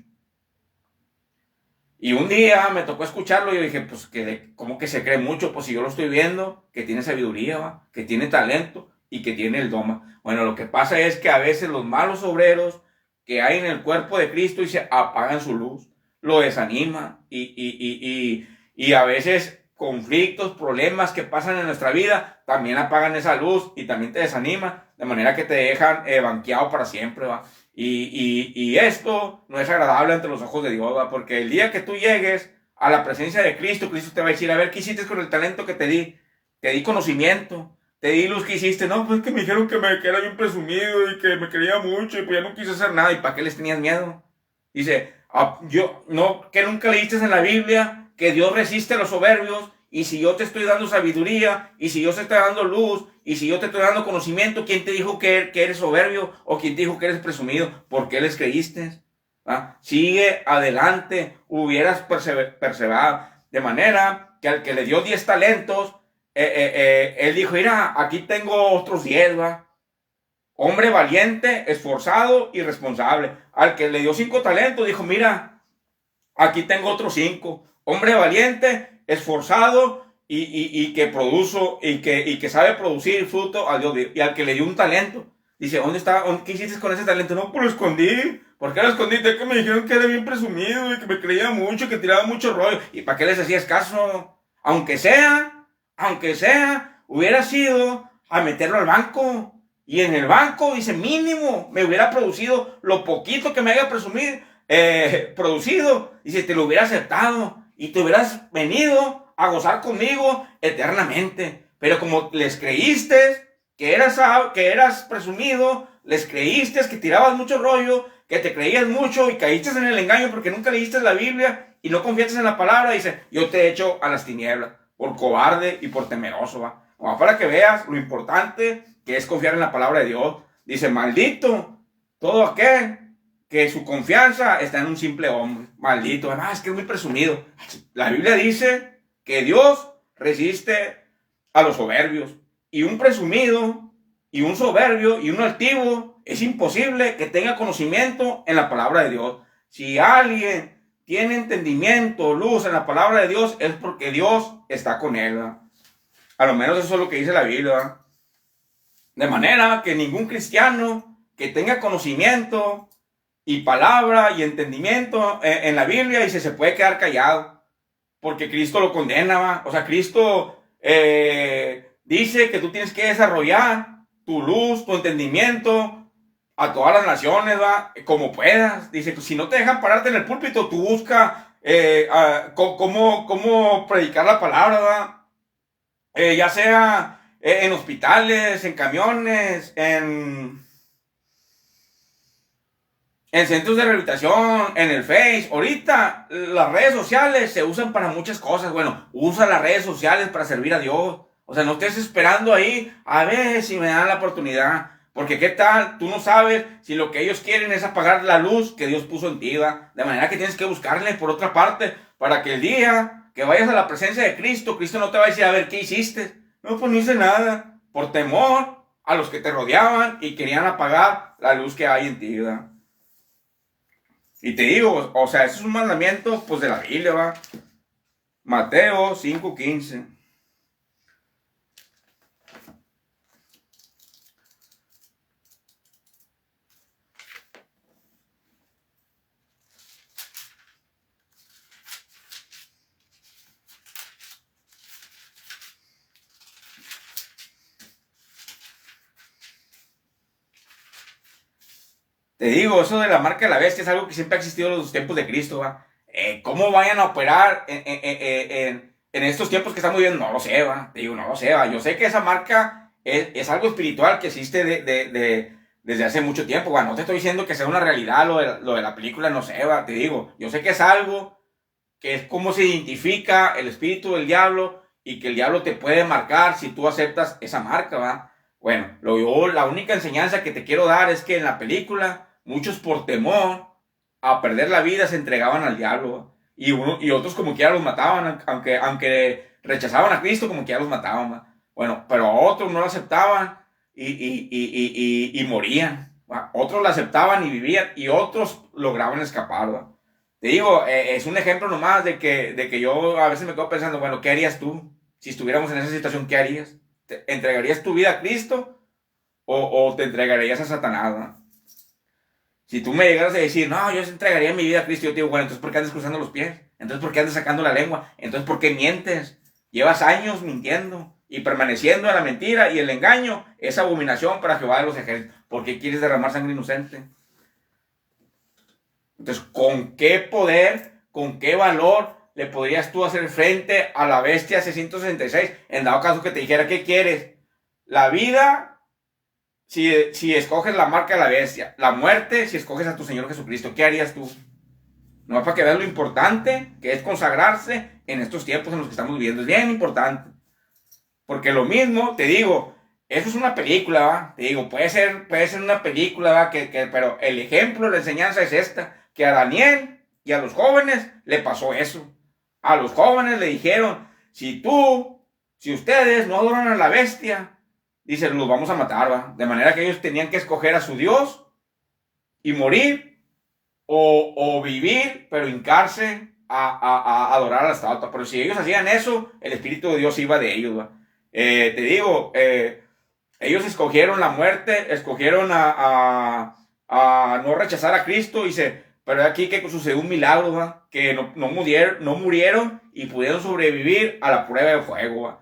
Y un día me tocó escucharlo y yo dije, pues, ¿cómo que se cree mucho? Pues si yo lo estoy viendo, que tiene sabiduría, ¿va? Que tiene talento y que tiene el don, ¿va? Bueno, lo que pasa es que a veces los malos obreros que hay en el cuerpo de Cristo y se apagan su luz, lo desanima y a veces conflictos, problemas que pasan en nuestra vida también apagan esa luz y también te desanima, de manera que te dejan banqueado para siempre, ¿va? Y esto no es agradable ante los ojos de Dios, ¿va? Porque el día que tú llegues a la presencia de Cristo, Cristo te va a decir, a ver, ¿qué hiciste con el talento que te di? Te di conocimiento, te di luz, que hiciste. No, pues que me dijeron que era bien presumido y que me quería mucho y pues ya no quise hacer nada. ¿Y para qué les tenías miedo? Dice, que nunca leíste en la Biblia que Dios resiste a los soberbios, y si yo te estoy dando sabiduría, y si yo te estoy dando luz, y si yo te estoy dando conocimiento, ¿quién te dijo que eres soberbio? ¿O quién te dijo que eres presumido? ¿Por qué les creíste? Sigue adelante, hubieras perseverado. De manera que al que le dio 10 talentos, él dijo, mira, aquí tengo otros 10, ¿va? hombre valiente, esforzado y responsable. Al que le dio 5 talentos, dijo, mira, aquí tengo otros 5. Hombre valiente, esforzado y que produjo y que sabe producir fruto a Dios. Y al que le dio un talento, dice, ¿dónde está? ¿Qué hiciste con ese talento? No, pues lo escondí. ¿Por qué lo escondiste? Que me dijeron que era bien presumido y que me creía mucho, que tiraba mucho rollo. ¿Y para qué les hacías caso? Aunque sea, hubiera sido a meterlo al banco. Y en el banco, dice, mínimo, me hubiera producido lo poquito que me haya producido. Dice, te lo hubiera aceptado y te hubieras venido a gozar conmigo eternamente. Pero como les creíste que eras presumido, les creíste que tirabas mucho rollo, que te creías mucho y caíste en el engaño porque nunca leíste la Biblia y no confiaste en la palabra, dice, yo te echo a las tinieblas por cobarde y por temeroso, ¿va? Como para que veas lo importante que es confiar en la palabra de Dios. Dice, maldito todo aquel que su confianza está en un simple hombre. Maldito, es que es muy presumido. La Biblia dice que Dios resiste a los soberbios. Y un presumido, y un soberbio, y un altivo, es imposible que tenga conocimiento en la palabra de Dios. Si alguien tiene entendimiento, luz en la palabra de Dios, es porque Dios está con él, ¿verdad? A lo menos eso es lo que dice la Biblia, ¿verdad? De manera que ningún cristiano que tenga conocimiento y palabra y entendimiento en la Biblia, dice, se puede quedar callado, porque Cristo lo condena, ¿va? O sea, Cristo dice que tú tienes que desarrollar tu luz, tu entendimiento a todas las naciones, ¿va? Como puedas. Dice, si no te dejan pararte en el púlpito, tú busca cómo predicar la palabra, ¿va? Ya sea en hospitales, en camiones, en centros de rehabilitación, en el Face. Ahorita las redes sociales se usan para muchas cosas. Bueno, usa las redes sociales para servir a Dios. O sea, no estés esperando ahí a ver si me dan la oportunidad. Porque qué tal, tú no sabes si lo que ellos quieren es apagar la luz que Dios puso en ti, ¿va? De manera que tienes que buscarle por otra parte para que el día que vayas a la presencia de Cristo, Cristo no te va a decir, a ver, ¿qué hiciste? No, pues no hice nada. Por temor a los que te rodeaban y querían apagar la luz que hay en ti, ¿va? Y te digo, o sea, eso es un mandamiento, pues, de la Biblia, ¿va? Mateo 5:15. Te digo, eso de la marca de la bestia es algo que siempre ha existido en los tiempos de Cristo, ¿va? ¿Cómo vayan a operar en estos tiempos que estamos viviendo? No lo sé, ¿va? Te digo, no lo sé, ¿va? Yo sé que esa marca es algo espiritual que existe desde hace mucho tiempo, ¿va? No te estoy diciendo que sea una realidad lo de la película, no sé, ¿va? Te digo, yo sé que es algo que es como se identifica el espíritu del diablo y que el diablo te puede marcar si tú aceptas esa marca, ¿va? Bueno, la única enseñanza que te quiero dar es que en la película muchos por temor a perder la vida se entregaban al diablo, y otros como que ya los mataban, aunque rechazaban a Cristo, como que ya los mataban, ¿va? Bueno, pero a otros no lo aceptaban y morían, ¿va? Otros lo aceptaban y vivían, y otros lograban escapar, ¿va? Te digo, es un ejemplo nomás de que yo a veces me quedo pensando, bueno, ¿qué harías tú? Si estuviéramos en esa situación, ¿qué harías? ¿Te entregarías tu vida a Cristo o te entregarías a Satanás, ¿no? Si tú me llegaras a decir, no, yo entregaría mi vida a Cristo, yo te digo, bueno, entonces ¿por qué andas cruzando los pies? Entonces ¿por qué andas sacando la lengua? Entonces ¿por qué mientes? Llevas años mintiendo y permaneciendo en la mentira y el engaño es abominación para Jehová de los ejércitos. ¿Por qué quieres derramar sangre inocente? Entonces, ¿con qué poder, con qué valor le podrías tú hacer frente a la bestia 666 en dado caso que te dijera, ¿qué quieres? La vida, si escoges la marca de la bestia. La muerte, si escoges a tu Señor Jesucristo. ¿Qué harías tú? No es para que veas lo importante que es consagrarse en estos tiempos en los que estamos viviendo. Es bien importante. Porque lo mismo, te digo, eso es una película, ¿va? Te digo, puede ser una película, ¿va? Pero el ejemplo, la enseñanza es esta. Que a Daniel y a los jóvenes le pasó eso. A los jóvenes le dijeron, si ustedes no adoran a la bestia, dice, los vamos a matar, ¿va? De manera que ellos tenían que escoger a su Dios y morir, o vivir, pero hincarse a adorar a la estatua. Pero si ellos hacían eso, el Espíritu de Dios iba de ellos, ¿va? Te digo, ellos escogieron la muerte, escogieron a no rechazar a Cristo, pero aquí que sucedió un milagro, ¿va? Que no murieron y pudieron sobrevivir a la prueba de fuego, ¿va?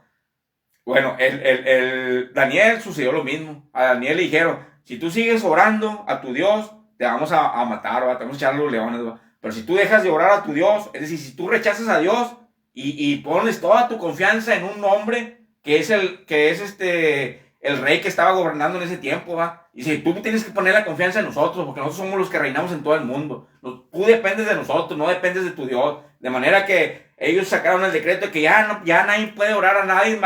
Bueno, el Daniel sucedió lo mismo. A Daniel le dijeron, si tú sigues orando a tu Dios, te vamos a matar, ¿va? Te vamos a echar a los leones, ¿va? Pero si tú dejas de orar a tu Dios, es decir, si tú rechazas a Dios y pones toda tu confianza en un hombre que es el rey que estaba gobernando en ese tiempo, ¿va? Y si tú tienes que poner la confianza en nosotros, porque nosotros somos los que reinamos en todo el mundo. Tú dependes de nosotros, no dependes de tu Dios. De manera que ellos sacaron el decreto de que ya nadie puede orar a nadie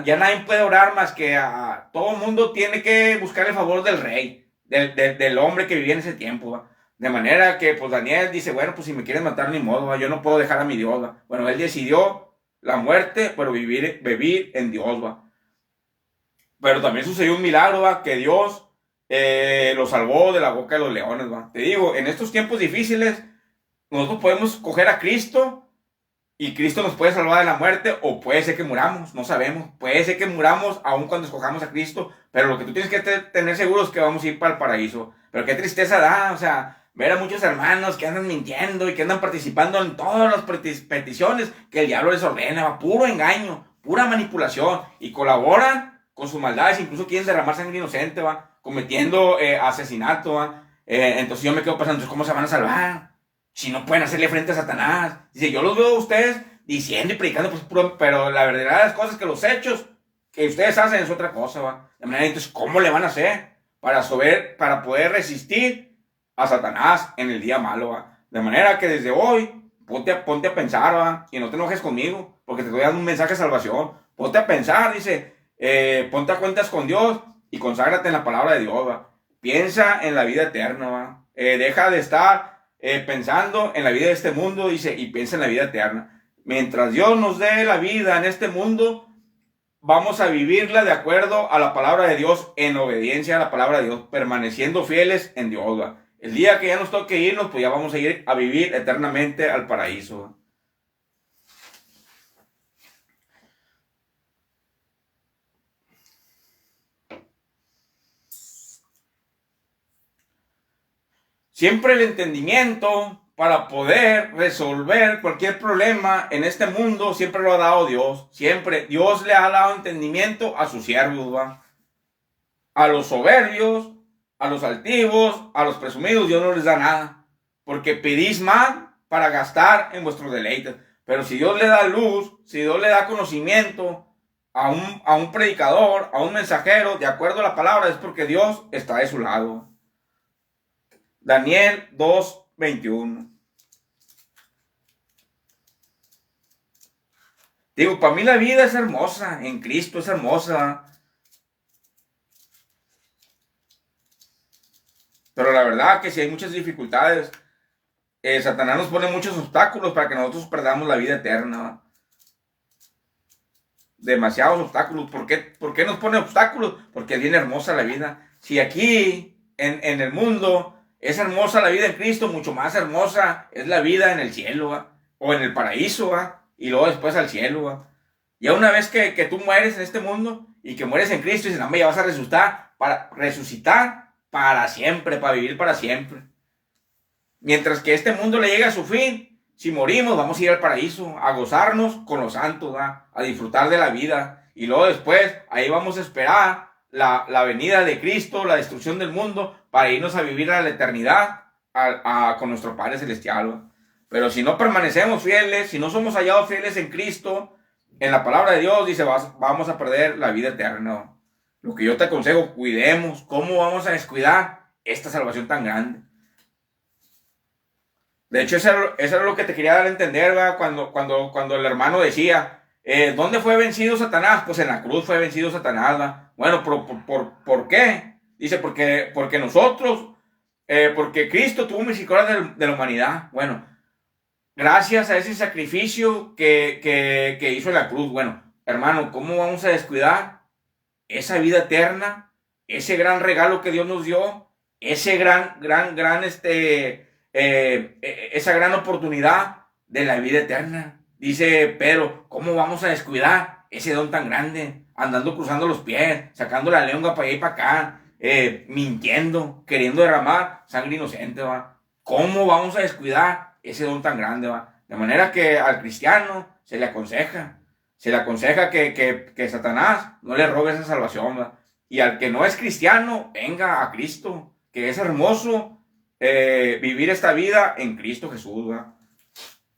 ya nadie puede orar más que a todo el mundo tiene que buscar el favor del rey, del hombre que vivía en ese tiempo, ¿va? De manera que pues Daniel dice, bueno, pues si me quieren matar ni modo, ¿va? Yo no puedo dejar a mi Dios, ¿va? Bueno, él decidió la muerte, pero vivir en Dios, ¿va? Pero también sucedió un milagro, ¿va? Que Dios lo salvó de la boca de los leones, ¿va? Te digo, en estos tiempos difíciles, nosotros podemos coger a Cristo y Cristo nos puede salvar de la muerte, o puede ser que muramos, no sabemos. Puede ser que muramos aun cuando escojamos a Cristo, pero lo que tú tienes que tener seguro es que vamos a ir para el paraíso. Pero qué tristeza da, o sea, ver a muchos hermanos que andan mintiendo y que andan participando en todas las peticiones que el diablo les ordena, ¿va? Puro engaño, pura manipulación, y colaboran con sus maldades, incluso quieren derramar sangre inocente, ¿va? Cometiendo asesinato, ¿va? Entonces yo me quedo pensando, ¿cómo se van a salvar? Si no pueden hacerle frente a Satanás. Dice, yo los veo a ustedes diciendo y predicando, pues, pero la verdad de las cosas, que los hechos que ustedes hacen es otra cosa, ¿va? De manera, entonces, ¿cómo le van a hacer para poder resistir a Satanás en el día malo, ¿va? De manera que desde hoy, ponte a pensar, ¿va? Y no te enojes conmigo, porque te estoy dando un mensaje de salvación. Ponte a pensar, dice, ponte a cuentas con Dios y conságrate en la palabra de Dios, ¿va? Piensa en la vida eterna, ¿va? Deja de estar pensando en la vida de este mundo, dice, y piensa en la vida eterna. Mientras Dios nos dé la vida en este mundo, vamos a vivirla de acuerdo a la palabra de Dios, en obediencia a la palabra de Dios, permaneciendo fieles en Dios, ¿va? El día que ya nos toque irnos, pues ya vamos a ir a vivir eternamente al paraíso, ¿va? Siempre el entendimiento para poder resolver cualquier problema en este mundo siempre lo ha dado Dios. Siempre Dios le ha dado entendimiento a sus siervos, ¿va? A los soberbios, a los altivos, a los presumidos, Dios no les da nada. Porque pedís mal para gastar en vuestros deleites. Pero si Dios le da luz, si Dios le da conocimiento a un predicador, a un mensajero, de acuerdo a la palabra, es porque Dios está de su lado. Daniel 2:21. Digo, para mí la vida es hermosa, en Cristo es hermosa. Pero la verdad que si hay muchas dificultades, Satanás nos pone muchos obstáculos para que nosotros perdamos la vida eterna. Demasiados obstáculos. ¿Por qué nos pone obstáculos? Porque es bien hermosa la vida. Si aquí, en el mundo, es hermosa la vida en Cristo, mucho más hermosa es la vida en el cielo, ¿va? O en el paraíso, ¿va? Y luego después al cielo, ¿va? Ya una vez que tú mueres en este mundo y que mueres en Cristo, y dices, no, ya vas a resucitar para siempre, para vivir para siempre. Mientras que este mundo le llega a su fin, si morimos, vamos a ir al paraíso, a gozarnos con los santos, ¿va? A disfrutar de la vida. Y luego después, ahí vamos a esperar la venida de Cristo, la destrucción del mundo, para irnos a vivir a la eternidad con nuestro Padre Celestial, ¿va? Pero si no permanecemos fieles, si no somos hallados fieles en Cristo, en la palabra de Dios dice, vamos a perder la vida eterna, ¿va? Lo que yo te aconsejo, cuidemos. ¿Cómo vamos a descuidar esta salvación tan grande? De hecho, eso era lo que te quería dar a entender, ¿va? Cuando el hermano decía, ¿dónde fue vencido Satanás? Pues en la cruz fue vencido Satanás, ¿va? Bueno, ¿por qué? Dice, porque nosotros, porque Cristo tuvo misericordia de la humanidad. Bueno, gracias a ese sacrificio que hizo en la cruz, bueno, hermano, ¿cómo vamos a descuidar esa vida eterna, ese gran regalo que Dios nos dio, ese esa gran oportunidad de la vida eterna? Dice Pedro, ¿cómo vamos a descuidar ese don tan grande? Andando cruzando los pies, sacando la lengua para allá y para acá, mintiendo, queriendo derramar sangre inocente, ¿va? ¿Cómo vamos a descuidar ese don tan grande, va? De manera que al cristiano se le aconseja que Satanás no le robe esa salvación, ¿va? Y al que no es cristiano, venga a Cristo, que es hermoso vivir esta vida en Cristo Jesús, ¿va?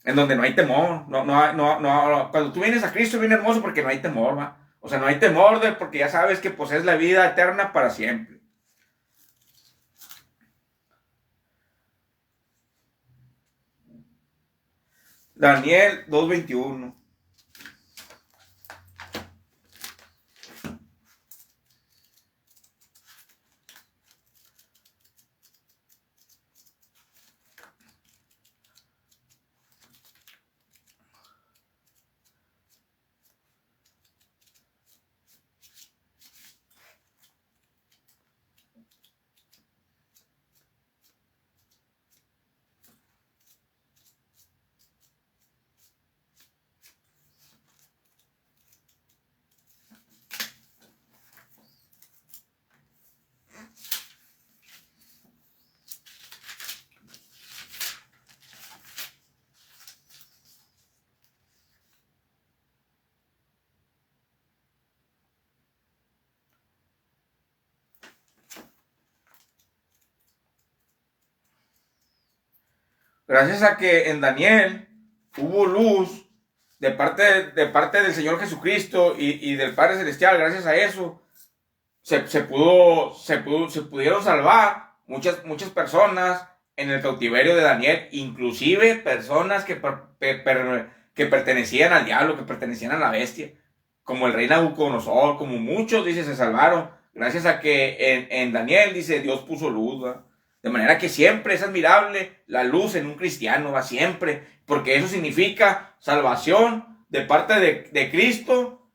En donde no hay temor. Cuando tú vienes a Cristo, viene hermoso porque no hay temor, ¿va? O sea, no hay temor porque ya sabes que posees la vida eterna para siempre. Daniel 2:21. Gracias a que en Daniel hubo luz de parte del Señor Jesucristo y del Padre Celestial, gracias a eso se pudieron salvar muchas personas en el cautiverio de Daniel, inclusive personas que pertenecían al diablo, que pertenecían a la bestia, como el rey Nabucodonosor, como muchos, dice, se salvaron, gracias a que en Daniel, dice, Dios puso luz, ¿va? De manera que siempre es admirable la luz en un cristiano, va, siempre, porque eso significa salvación de parte de Cristo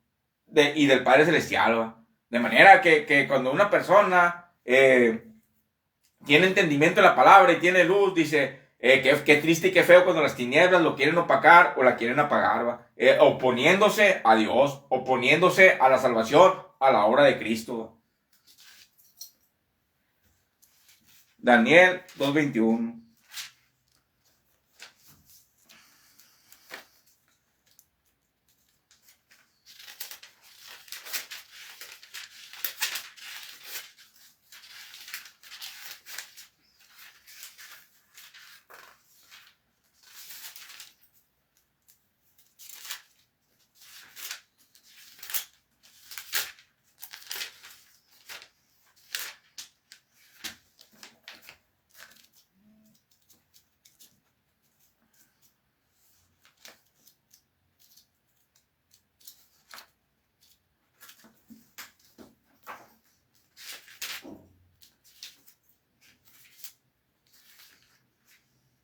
y del Padre Celestial, ¿va? De manera que cuando una persona tiene entendimiento de la palabra y tiene luz, dice, qué triste y qué feo cuando las tinieblas lo quieren opacar o la quieren apagar, ¿va? Oponiéndose a Dios, oponiéndose a la salvación, a la obra de Cristo, ¿va? Daniel 2:21.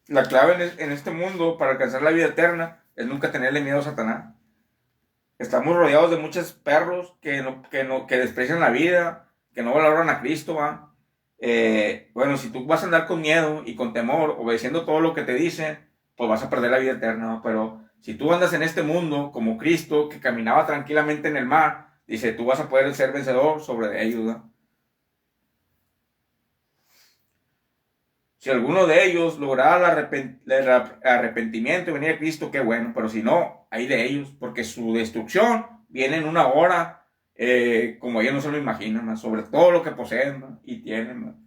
La clave en este mundo para alcanzar la vida eterna es nunca tenerle miedo a Satanás. Estamos rodeados de muchos perros que desprecian la vida, que no valoran a Cristo, ¿va? Bueno, si tú vas a andar con miedo y con temor, obedeciendo todo lo que te dicen, pues vas a perder la vida eterna, ¿va? Pero si tú andas en este mundo como Cristo, que caminaba tranquilamente en el mar, dice, tú vas a poder ser vencedor sobre ellos, ¿va? Si alguno de ellos lograra el arrepentimiento y venir a Cristo, qué bueno, pero si no, hay de ellos, porque su destrucción viene en una hora, como ellos no se lo imaginan, ¿no? Sobre todo lo que poseen, ¿no? Y tienen, ¿no?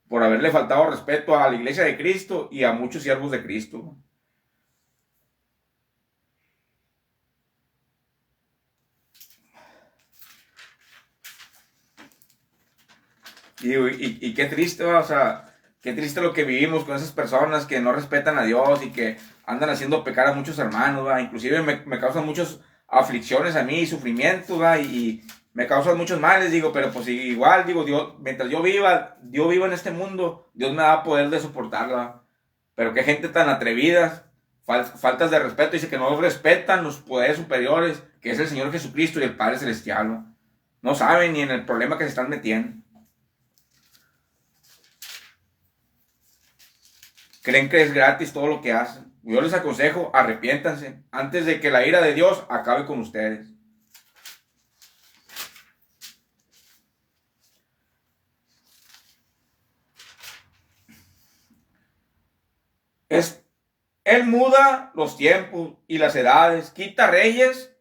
Por haberle faltado respeto a la iglesia de Cristo y a muchos siervos de Cristo, ¿no? Y qué triste, ¿no? O sea, qué triste lo que vivimos con esas personas que no respetan a Dios y que andan haciendo pecar a muchos hermanos, ¿va? Inclusive me causan muchas aflicciones a mí, sufrimientos, ¿va? Y me causan muchos males, digo, pero pues igual, digo, Dios, mientras yo viva en este mundo, Dios me da poder de soportarla. Pero qué gente tan atrevida, faltas de respeto. Dice que no respetan los poderes superiores, que es el Señor Jesucristo y el Padre Celestial, ¿va? No saben ni en el problema que se están metiendo. Creen que es gratis todo lo que hacen. Yo les aconsejo, arrepiéntanse antes de que la ira de Dios acabe con ustedes. Él muda los tiempos y las edades, quita reyes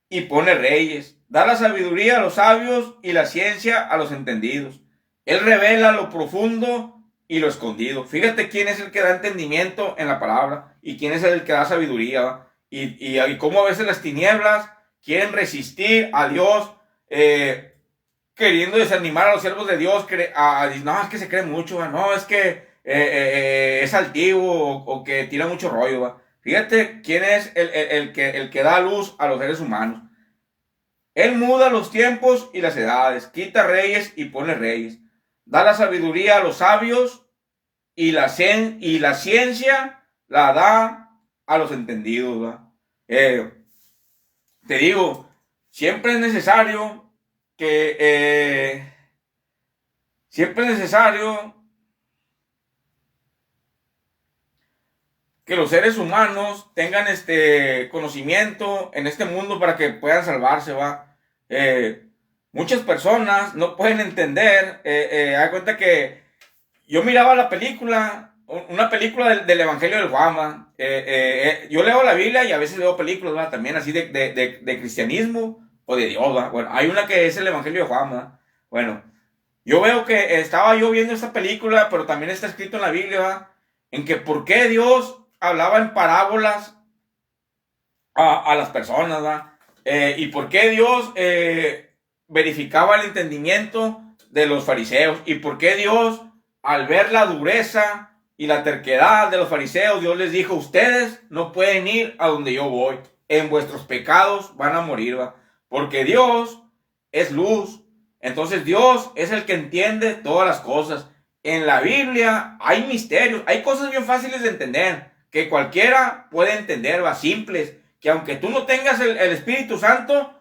y pone reyes, da la sabiduría a los sabios y la ciencia a los entendidos. Él revela lo profundo y lo escondido. Fíjate quién es el que da entendimiento en la palabra y quién es el que da sabiduría, ¿va? Y cómo a veces las tinieblas quieren resistir a Dios, queriendo desanimar a los siervos de Dios. No, es que se cree mucho, ¿va? No, es que es altivo o que tira mucho rollo, ¿va? Fíjate quién es el que da luz a los seres humanos. Él muda los tiempos y las edades, quita reyes y pone reyes, da la sabiduría a los sabios y la ciencia la da a los entendidos, ¿va? Te digo, siempre es necesario que los seres humanos tengan conocimiento en este mundo para que puedan salvarse, ¿va? Muchas personas no pueden entender. Hay cuenta que yo miraba la película, una película del Evangelio del Juan, ¿va? Yo leo la Biblia y a veces veo películas, ¿va? También así de cristianismo o de Dios, ¿va? Bueno, hay una que es el Evangelio de Juan, ¿va? Bueno, yo veo que estaba yo viendo esta película, pero también está escrito en la Biblia, ¿va? En que por qué Dios hablaba en parábolas a las personas, ¿va? Y por qué Dios verificaba el entendimiento de los fariseos, y por qué Dios, al ver la dureza y la terquedad de los fariseos, Dios les dijo: ustedes no pueden ir a donde yo voy, en vuestros pecados van a morir, ¿va? Porque Dios es luz. Entonces Dios es el que entiende todas las cosas. En la Biblia hay misterios, hay cosas bien fáciles de entender, que cualquiera puede entender, va, simples, que aunque tú no tengas el Espíritu Santo,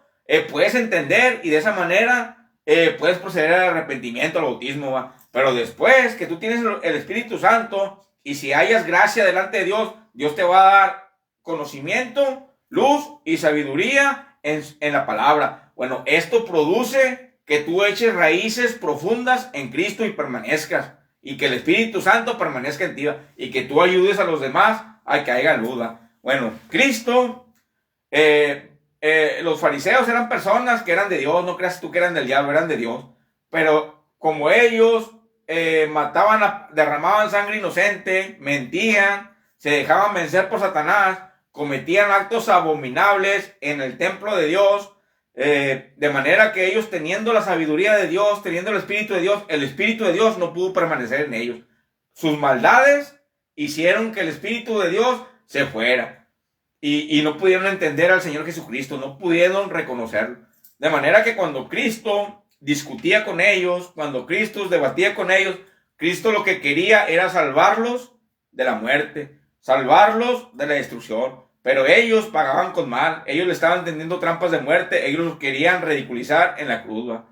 puedes entender, y de esa manera puedes proceder al arrepentimiento, al bautismo, va. Pero después que tú tienes el Espíritu Santo, y si hayas gracia delante de Dios, Dios te va a dar conocimiento, luz y sabiduría en la palabra. Bueno, esto produce que tú eches raíces profundas en Cristo y permanezcas, y que el Espíritu Santo permanezca en ti, ¿va? Y que tú ayudes a los demás a que haya luz, ¿va? Bueno, Cristo, los fariseos eran personas que eran de Dios. No creas tú que eran del diablo, eran de Dios. Pero como ellos mataban, derramaban sangre inocente, mentían, se dejaban vencer por Satanás, cometían actos abominables en el templo de Dios, de manera que ellos, teniendo la sabiduría de Dios, teniendo el Espíritu de Dios no pudo permanecer en ellos. Sus maldades hicieron que el Espíritu de Dios se fuera. Y no pudieron entender al Señor Jesucristo, no pudieron reconocerlo. De manera que cuando Cristo discutía con ellos, cuando Cristo debatía con ellos, Cristo lo que quería era salvarlos de la muerte, salvarlos de la destrucción. Pero ellos pagaban con mal, ellos le estaban tendiendo trampas de muerte, ellos los querían ridiculizar en la cruz, ¿va?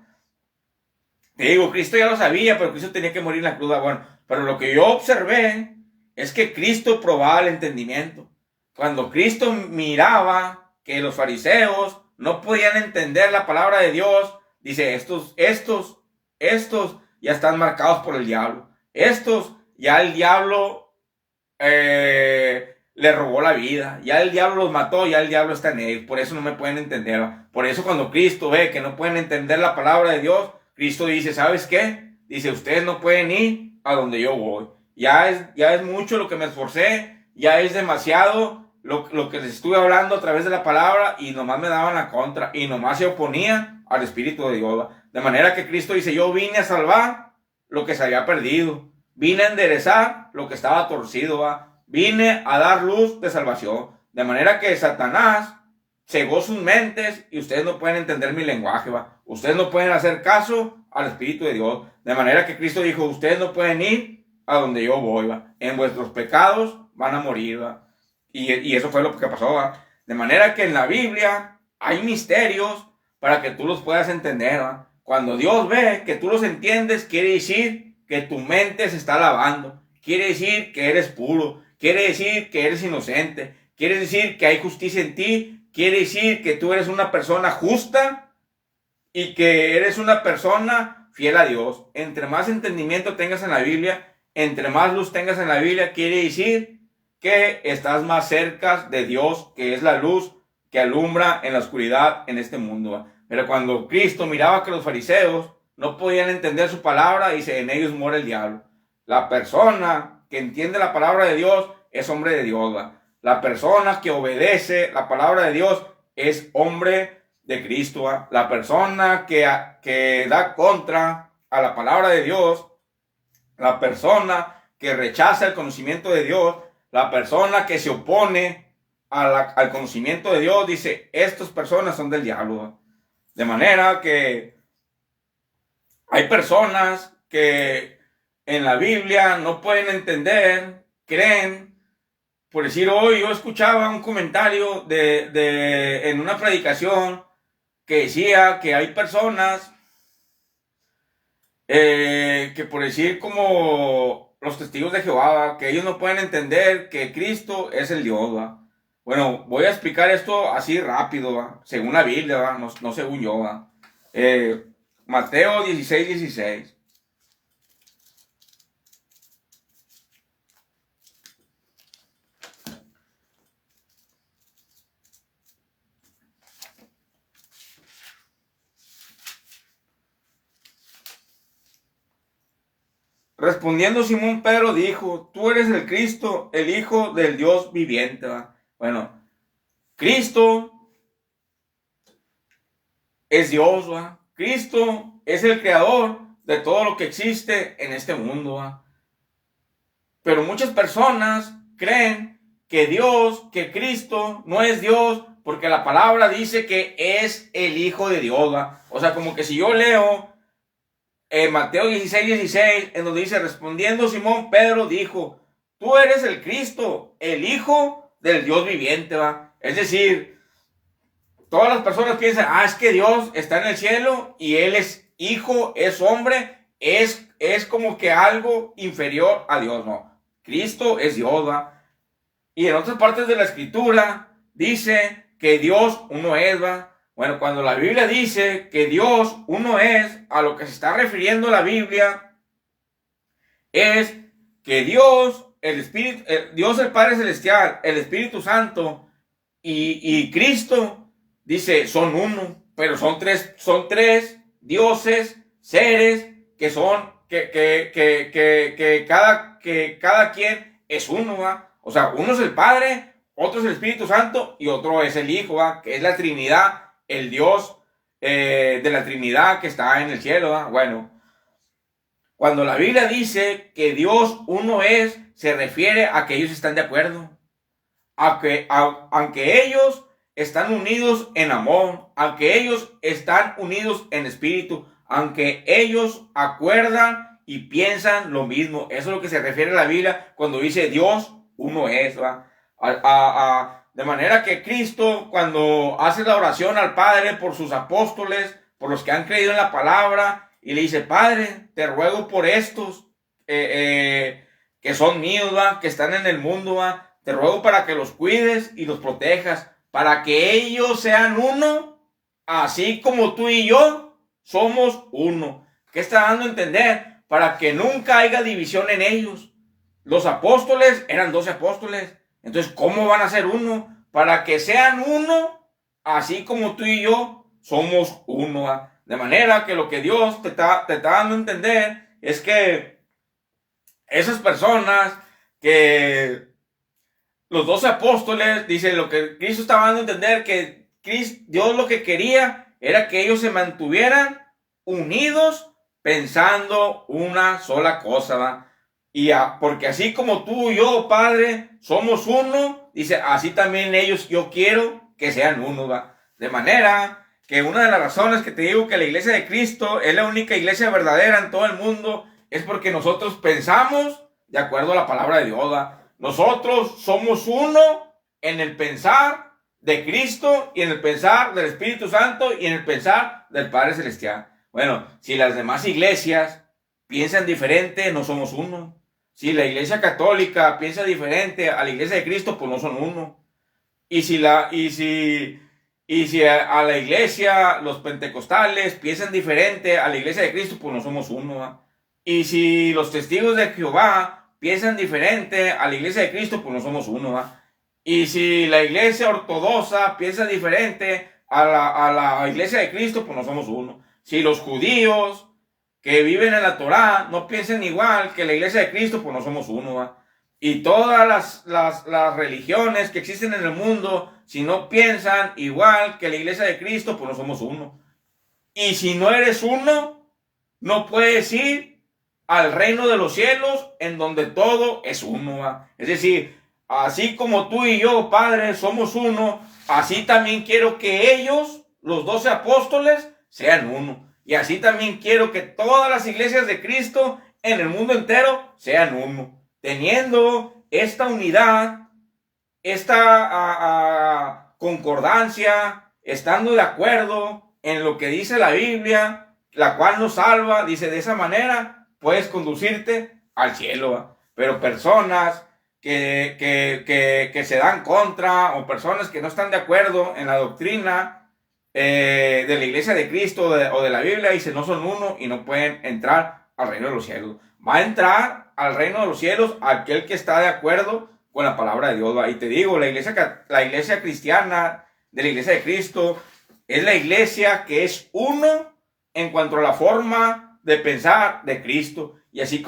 Te digo, Cristo ya lo sabía, pero Cristo tenía que morir en la cruz, ¿va? Bueno, pero lo que yo observé es que Cristo probaba el entendimiento. Cuando Cristo miraba que los fariseos no podían entender la palabra de Dios, dice: estos ya están marcados por el diablo. Estos ya el diablo le robó la vida. Ya el diablo los mató, ya el diablo está en ellos. Por eso no me pueden entender. Por eso cuando Cristo ve que no pueden entender la palabra de Dios, Cristo dice: ¿sabes qué? Dice: ustedes no pueden ir a donde yo voy. Ya es mucho lo que me esforcé. Ya es demasiado lo que les estuve hablando a través de la palabra, y nomás me daban la contra, y nomás se oponían al Espíritu de Dios. De manera que Cristo dice: yo vine a salvar lo que se había perdido, vine a enderezar lo que estaba torcido, ¿va? Vine a dar luz de salvación. De manera que Satanás cegó sus mentes, y ustedes no pueden entender mi lenguaje, ¿va? Ustedes no pueden hacer caso al Espíritu de Dios. De manera que Cristo dijo: ustedes no pueden ir a donde yo voy, ¿va? En vuestros pecados van a morir, ¿va? Y eso fue lo que pasó, ¿va? De manera que en la Biblia hay misterios para que tú los puedas entender, ¿va? Cuando Dios ve que tú los entiendes, quiere decir que tu mente se está lavando. Quiere decir que eres puro. Quiere decir que eres inocente. Quiere decir que hay justicia en ti. Quiere decir que tú eres una persona justa y que eres una persona fiel a Dios. Entre más entendimiento tengas en la Biblia, entre más luz tengas en la Biblia, quiere decir que estás más cerca de Dios, que es la luz que alumbra en la oscuridad en este mundo. Pero cuando Cristo miraba que los fariseos no podían entender su palabra, dice, en ellos muere el diablo. La persona que entiende la palabra de Dios es hombre de Dios, ¿va? La persona que obedece la palabra de Dios es hombre de Cristo, ¿va? La persona que da contra a la palabra de Dios, la persona que rechaza el conocimiento de Dios, la persona que se opone al conocimiento de Dios, dice, estas personas son del diablo, ¿va? De manera que hay personas que en la Biblia no pueden entender, creen. Por decir, hoy yo escuchaba un comentario en una predicación que decía que hay personas que, por decir, como los testigos de Jehová, que ellos no pueden entender que Cristo es el Dios, ¿va? Bueno, voy a explicar esto así rápido, ¿va? Según la Biblia, ¿va? No según yo, ¿va? Mateo 16:16. Respondiendo Simón Pedro dijo, tú eres el Cristo, el Hijo del Dios viviente, ¿va? Bueno, Cristo es Dios, ¿va? Cristo es el creador de todo lo que existe en este mundo, ¿va? Pero muchas personas creen que Cristo no es Dios, porque la palabra dice que es el Hijo de Dios, ¿va? O sea, como que si yo leo Mateo 16:16, en donde dice, respondiendo Simón Pedro dijo, tú eres el Cristo, el Hijo del Dios viviente, ¿va? Es decir, todas las personas piensan, es que Dios está en el cielo y Él es hijo, es hombre, es como que algo inferior a Dios, no. Cristo es Dios, ¿va? Y en otras partes de la Escritura dice que Dios uno es, ¿va? Bueno, cuando la Biblia dice que Dios uno es, a lo que se está refiriendo la Biblia es que Dios, el Espíritu, Dios el Padre Celestial, el Espíritu Santo y Cristo, dice, son uno, pero son tres dioses, seres que son, que cada quien es uno, ¿va? O sea, uno es el Padre, otro es el Espíritu Santo y otro es el Hijo, ¿va? Que es la Trinidad, el Dios de la Trinidad que está en el cielo, ¿va? Bueno, cuando la Biblia dice que Dios uno es, se refiere a que ellos están de acuerdo, aunque ellos están unidos en amor, aunque ellos están unidos en espíritu, aunque ellos acuerdan y piensan lo mismo. Eso es lo que se refiere a la Biblia cuando dice Dios uno es, ¿va? De manera que Cristo, cuando hace la oración al Padre por sus apóstoles, por los que han creído en la palabra, y le dice, Padre, te ruego por estos que son míos, ¿va? Que están en el mundo, ¿va? Te ruego para que los cuides y los protejas, para que ellos sean uno, así como tú y yo somos uno. ¿Qué está dando a entender? Para que nunca haya división en ellos. Los apóstoles eran 12 apóstoles. Entonces, ¿cómo van a ser uno? Para que sean uno, así como tú y yo somos uno. De manera que lo que Dios te está dando a entender es que esas personas que los 12 apóstoles, dice, lo que Cristo estaba dando a entender, que Dios lo que quería era que ellos se mantuvieran unidos pensando una sola cosa, ¿va? Porque así como tú y yo, Padre, somos uno, dice, así también ellos, yo quiero que sean uno, ¿va? De manera que una de las razones que te digo que la iglesia de Cristo es la única iglesia verdadera en todo el mundo, es porque nosotros pensamos de acuerdo a la palabra de Dios, ¿va? Nosotros somos uno en el pensar de Cristo y en el pensar del Espíritu Santo y en el pensar del Padre Celestial. Bueno, si las demás iglesias piensan diferente, no somos uno. Si la iglesia católica piensa diferente a la iglesia de Cristo, pues no son uno. Y si a la iglesia, los pentecostales piensan diferente a la iglesia de Cristo, pues no somos uno, ¿va? Y si los testigos de Jehová piensan diferente a la iglesia de Cristo, pues no somos uno, ¿va? Y si la iglesia ortodoxa piensa diferente a la iglesia de Cristo, pues no somos uno. Si los judíos que viven en la Torá no piensan igual que la iglesia de Cristo, pues no somos uno, ¿va? Y todas las religiones que existen en el mundo, si no piensan igual que la iglesia de Cristo, pues no somos uno. Y si no eres uno, no puedes ir al reino de los cielos, en donde todo es uno, ¿va? Es decir, así como tú y yo, Padre, somos uno, así también quiero que ellos, los 12 apóstoles, sean uno. Y así también quiero que todas las iglesias de Cristo en el mundo entero sean uno. Teniendo esta unidad, esta concordancia, estando de acuerdo en lo que dice la Biblia, la cual nos salva, dice, de esa manera puedes conducirte al cielo, ¿va? Pero personas que se dan contra, o personas que no están de acuerdo en la doctrina de la iglesia de Cristo o de la Biblia, dicen, no son uno y no pueden entrar al reino de los cielos. Va a entrar al reino de los cielos aquel que está de acuerdo con la palabra de Dios, ¿va? Y te digo, la iglesia cristiana de la iglesia de Cristo es la iglesia que es uno en cuanto a la forma de pensar de Cristo, y así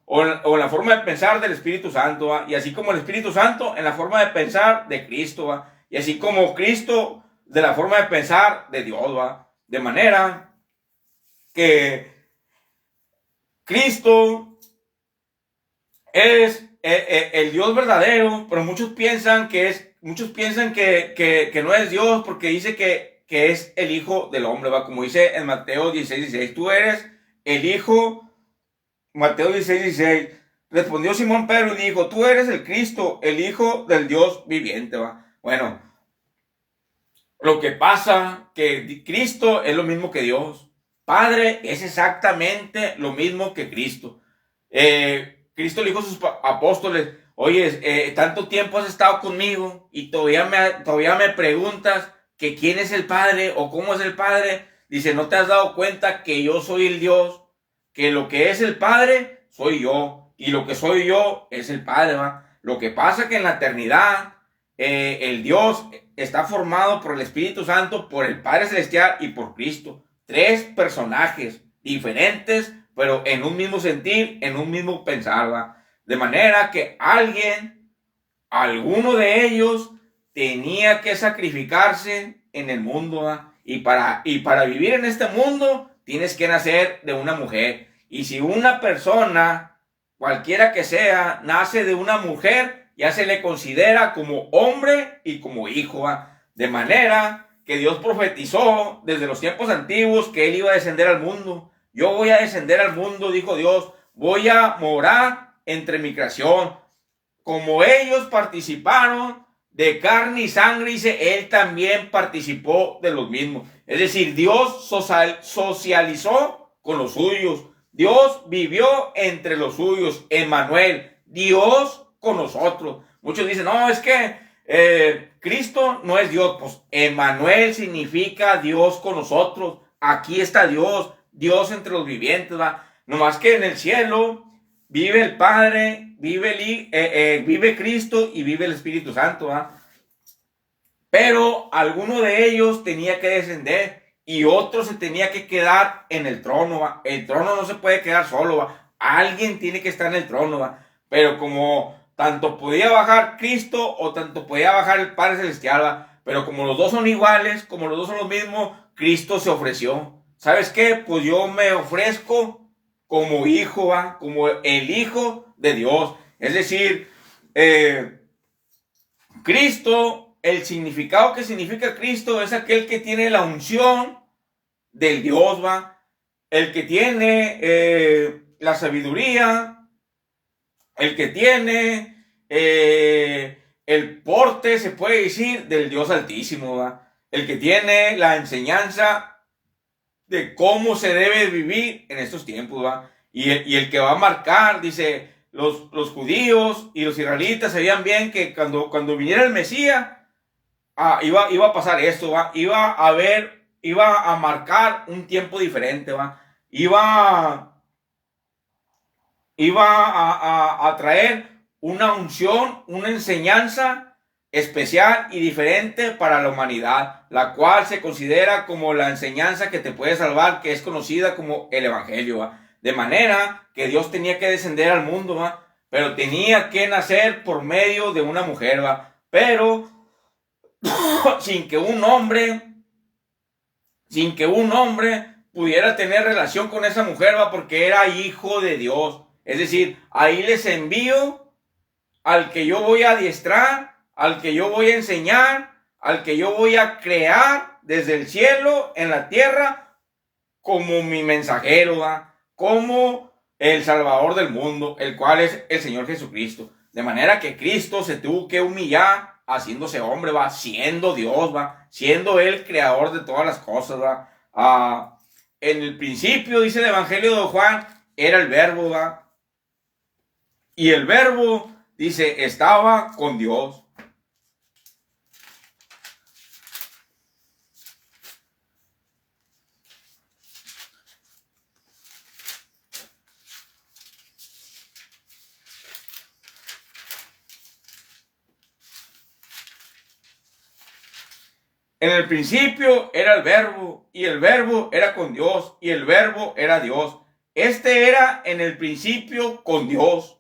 o la forma de pensar del Espíritu Santo, ¿va? Y así como el Espíritu Santo en la forma de pensar de Cristo, ¿va? Y así como Cristo de la forma de pensar de Dios, ¿va? De manera que Cristo es el Dios verdadero, pero muchos piensan que no es Dios, porque dice que es el Hijo del Hombre, ¿va? Como dice en Mateo 16:16, tú eres el Hijo. Mateo 16:16, respondió Simón Pedro y dijo, tú eres el Cristo, el Hijo del Dios viviente, ¿va? Bueno, lo que pasa que Cristo es lo mismo que Dios. Padre es exactamente lo mismo que Cristo. Cristo le dijo a sus apóstoles, oye, tanto tiempo has estado conmigo y todavía me preguntas que quién es el Padre o cómo es el Padre. Dice, ¿no te has dado cuenta que yo soy el Dios? Que lo que es el Padre soy yo, y lo que soy yo es el Padre, ¿va? Lo que pasa que en la eternidad el Dios está formado por el Espíritu Santo, por el Padre Celestial y por Cristo. 3 personajes diferentes, pero en un mismo sentir, en un mismo pensar, ¿va? De manera que alguno de ellos tenía que sacrificarse en el mundo, ¿va? Y para vivir en este mundo tienes que nacer de una mujer. Y si una persona, cualquiera que sea, nace de una mujer, ya se le considera como hombre y como hijo, ¿va? De manera que Dios profetizó desde los tiempos antiguos que Él iba a descender al mundo. Yo voy a descender al mundo, dijo Dios, voy a morar entre mi creación. Como ellos participaron de carne y sangre, dice, Él también participó de los mismos. Es decir, Dios socializó con los suyos. Dios vivió entre los suyos. Emmanuel, Dios con nosotros. Muchos dicen, no, es que Cristo no es Dios. Pues Emmanuel significa Dios con nosotros. Aquí está Dios, Dios entre los vivientes, ¿va? Nomás que en el cielo vive el Padre, vive Cristo y vive el Espíritu Santo, ¿va? Pero alguno de ellos tenía que descender y otro se tenía que quedar en el trono, ¿va? El trono no se puede quedar solo, ¿va? Alguien tiene que estar en el trono, ¿va? Pero como tanto podía bajar Cristo o tanto podía bajar el Padre Celestial, ¿va? Pero como los dos son iguales, como los dos son los mismos, Cristo se ofreció. ¿Sabes qué? Pues yo me ofrezco como hijo, ¿va? Como el Hijo de Dios. Es decir, Cristo, el significado que significa Cristo es aquel que tiene la unción del Dios, ¿va? El que tiene la sabiduría, el que tiene el el porte, se puede decir, del Dios Altísimo, ¿va? El que tiene la enseñanza de cómo se debe vivir en estos tiempos, ¿va? Y el que va a marcar, dice, los judíos y los israelitas sabían bien que cuando viniera el Mesías, iba a pasar esto, ¿va? Iba a marcar un tiempo diferente, ¿va? Iba a traer una unción, una enseñanza especial y diferente para la humanidad, la cual se considera como la enseñanza que te puede salvar, que es conocida como el Evangelio, ¿va? De manera que Dios tenía que descender al mundo, ¿va? Pero tenía que nacer por medio de una mujer, ¿va? Pero sin que un hombre pudiera tener relación con esa mujer, ¿va? Porque era hijo de Dios. Es decir, ahí les envío al que yo voy a adiestrar, al que yo voy a enseñar, al que yo voy a crear desde el cielo en la tierra como mi mensajero, ¿va? Como el Salvador del mundo, el cual es el Señor Jesucristo. De manera que Cristo se tuvo que humillar haciéndose hombre, ¿va? Siendo Dios, ¿va? Siendo el creador de todas las cosas, ¿va? En el principio, dice el Evangelio de Juan, era el verbo, ¿va? Y el verbo, dice, estaba con Dios. En el principio era el verbo, y el verbo era con Dios, y el verbo era Dios. Este era en el principio con Dios.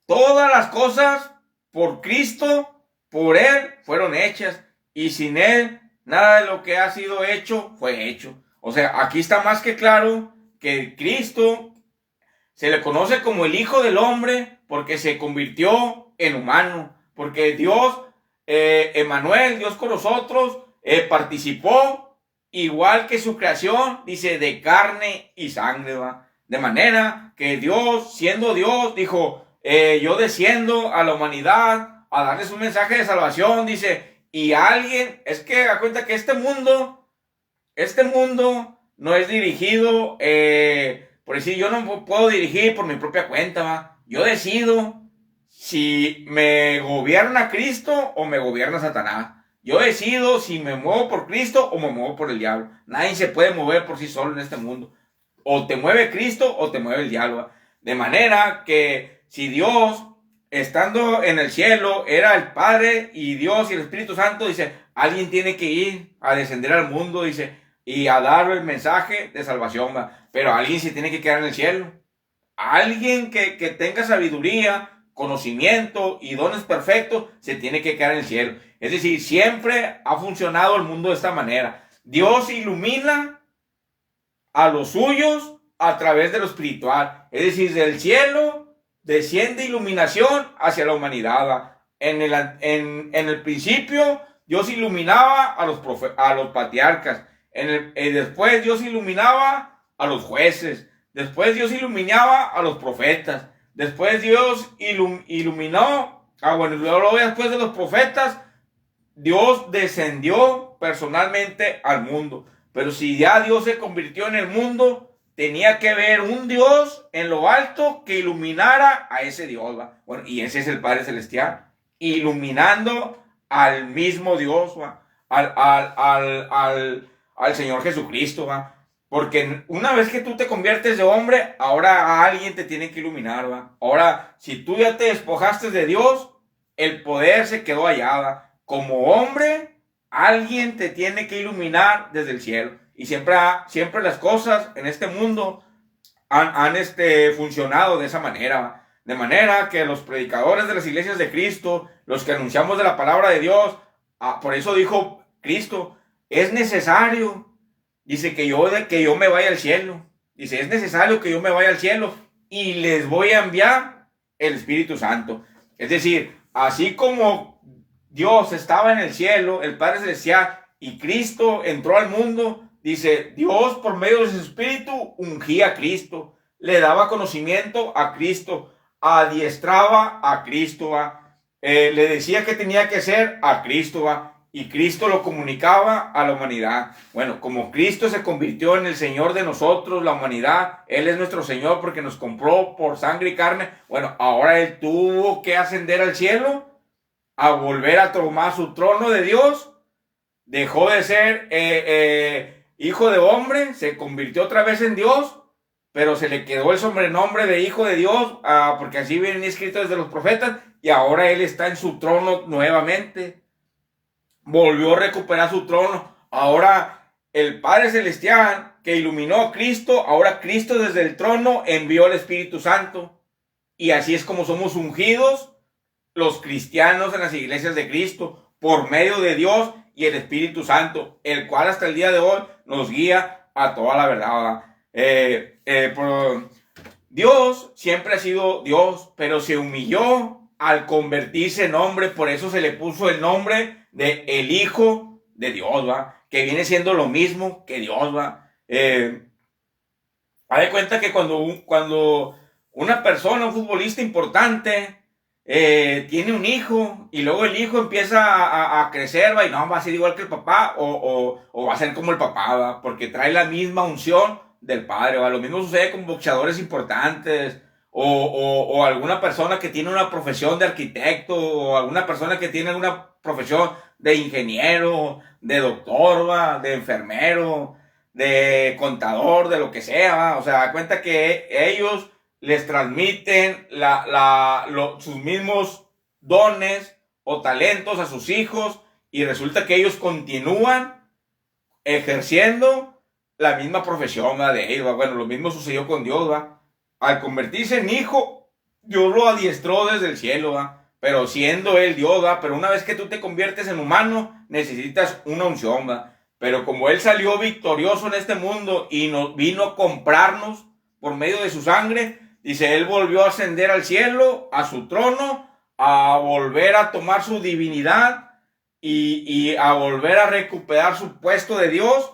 Todas las cosas por Cristo, por Él, fueron hechas, y sin Él, nada de lo que ha sido hecho fue hecho. O sea, aquí está más que claro que Cristo se le conoce como el Hijo del Hombre porque se convirtió en humano, porque Dios, Emmanuel, Dios con nosotros, participó igual que su creación, dice, de carne y sangre, ¿va? De manera que Dios, siendo Dios, dijo, yo desciendo a la humanidad a darles un mensaje de salvación, dice, y alguien, es que da cuenta que este mundo no es dirigido, por decir, yo no puedo dirigir por mi propia cuenta, ¿va? Yo decido si me gobierna Cristo o me gobierna Satanás. Yo decido si me muevo por Cristo o me muevo por el diablo. Nadie se puede mover por sí solo en este mundo. O te mueve Cristo o te mueve el diablo. De manera que si Dios, estando en el cielo, era el Padre y Dios y el Espíritu Santo, dice, alguien tiene que ir a descender al mundo, dice, y a dar el mensaje de salvación, ¿va? Pero alguien se tiene que quedar en el cielo. Alguien que tenga sabiduría, conocimiento y dones perfectos, se tiene que quedar en el cielo. Es decir, siempre ha funcionado el mundo de esta manera. Dios ilumina a los suyos a través de lo espiritual. Es decir, del cielo desciende iluminación hacia la humanidad. En el principio, Dios iluminaba a los patriarcas. Después Dios iluminaba a los jueces. Después Dios iluminaba a los profetas. Después Dios iluminó. Luego después de los profetas, Dios descendió personalmente al mundo. Pero si ya Dios se convirtió en el mundo, tenía que haber un Dios en lo alto que iluminara a ese Dios, ¿va? Bueno, y ese es el Padre Celestial, iluminando al mismo Dios, ¿va? Al Señor Jesucristo, ¿va? Porque una vez que tú te conviertes de hombre, ahora alguien te tiene que iluminar, ¿va? Ahora, si tú ya te despojaste de Dios, el poder se quedó allá, ¿va? Como hombre, alguien te tiene que iluminar desde el cielo. Y siempre las cosas en este mundo han funcionado de esa manera, ¿va? De manera que los predicadores de las iglesias de Cristo, los que anunciamos de la palabra de Dios, por eso dijo Cristo, es necesario, dice, que yo me vaya al cielo. Dice, es necesario que yo me vaya al cielo y les voy a enviar el Espíritu Santo. Es decir, así como Dios estaba en el cielo, el Padre Celestial, y Cristo entró al mundo, dice, Dios por medio de su Espíritu ungía a Cristo, le daba conocimiento a Cristo, adiestraba a Cristo, le decía que tenía que ser a Cristo, ¿va? Y Cristo lo comunicaba a la humanidad. Bueno, como Cristo se convirtió en el Señor de nosotros, la humanidad, Él es nuestro Señor porque nos compró por sangre y carne. Bueno, ahora Él tuvo que ascender al cielo, a volver a tomar su trono de Dios. Dejó de ser hijo de hombre, se convirtió otra vez en Dios, pero se le quedó el sobrenombre de hijo de Dios, porque así vienen escritos desde los profetas, y ahora Él está en su trono nuevamente. Volvió a recuperar su trono. Ahora el Padre Celestial que iluminó a Cristo, ahora Cristo desde el trono envió el Espíritu Santo. Y así es como somos ungidos los cristianos en las iglesias de Cristo, por medio de Dios y el Espíritu Santo, el cual hasta el día de hoy nos guía a toda la verdad. Dios siempre ha sido Dios, pero se humilló al convertirse en hombre, por eso se le puso el nombre de el Hijo de Dios, ¿va? Que viene siendo lo mismo que Dios, ¿va? Haz de cuenta que cuando una persona, un futbolista importante, tiene un hijo y luego el hijo empieza a crecer, ¿va? Y no va a ser igual que el papá o va a ser como el papá, ¿va? Porque trae la misma unción del padre, ¿va? Lo mismo sucede con boxeadores importantes o alguna persona que tiene una profesión de arquitecto o alguna persona que tiene una profesión de ingeniero, de doctor, ¿va? De enfermero, de contador, de lo que sea, ¿va? O sea, da cuenta que ellos les transmiten sus mismos dones o talentos a sus hijos y resulta que ellos continúan ejerciendo la misma profesión, ¿va? De ellos, ¿va? Bueno, lo mismo sucedió con Dios, ¿va? Al convertirse en hijo, Dios lo adiestró desde el cielo, ¿va? Pero siendo él Dios, ¿va? Pero una vez que tú te conviertes en humano, necesitas una unción, ¿va? Pero como él salió victorioso en este mundo y nos vino a comprarnos por medio de su sangre, dice, él volvió a ascender al cielo, a su trono, a volver a tomar su divinidad y a volver a recuperar su puesto de Dios,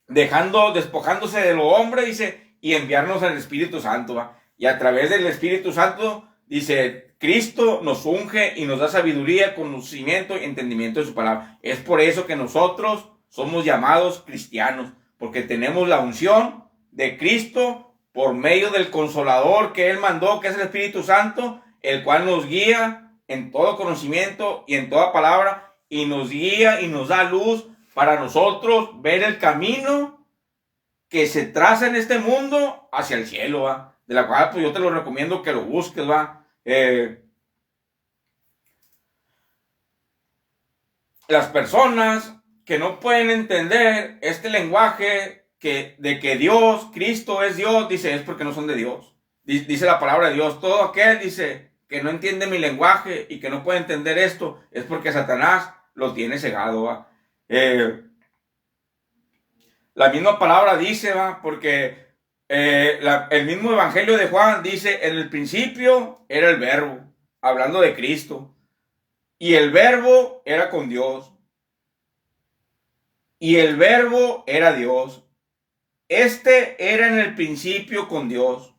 despojándose de lo hombre, dice, y enviarnos al Espíritu Santo, ¿va? Y a través del Espíritu Santo, dice, Cristo nos unge y nos da sabiduría, conocimiento y entendimiento de su palabra. Es por eso que nosotros somos llamados cristianos, porque tenemos la unción de Cristo por medio del Consolador que Él mandó, que es el Espíritu Santo, el cual nos guía en todo conocimiento y en toda palabra, y nos guía y nos da luz para nosotros ver el camino que se traza en este mundo hacia el cielo, ¿va? De la cual pues yo te lo recomiendo que lo busques, ¿va? Las personas que no pueden entender este lenguaje de que Dios, Cristo es Dios, dice, es porque no son de Dios. Dice la palabra de Dios, todo aquel, dice, que no entiende mi lenguaje y que no puede entender esto, es porque Satanás lo tiene cegado, ¿va? La misma palabra dice, ¿va? Porque el mismo Evangelio de Juan dice, en el principio era el verbo, hablando de Cristo, y el verbo era con Dios, y el verbo era Dios. Este era en el principio con Dios.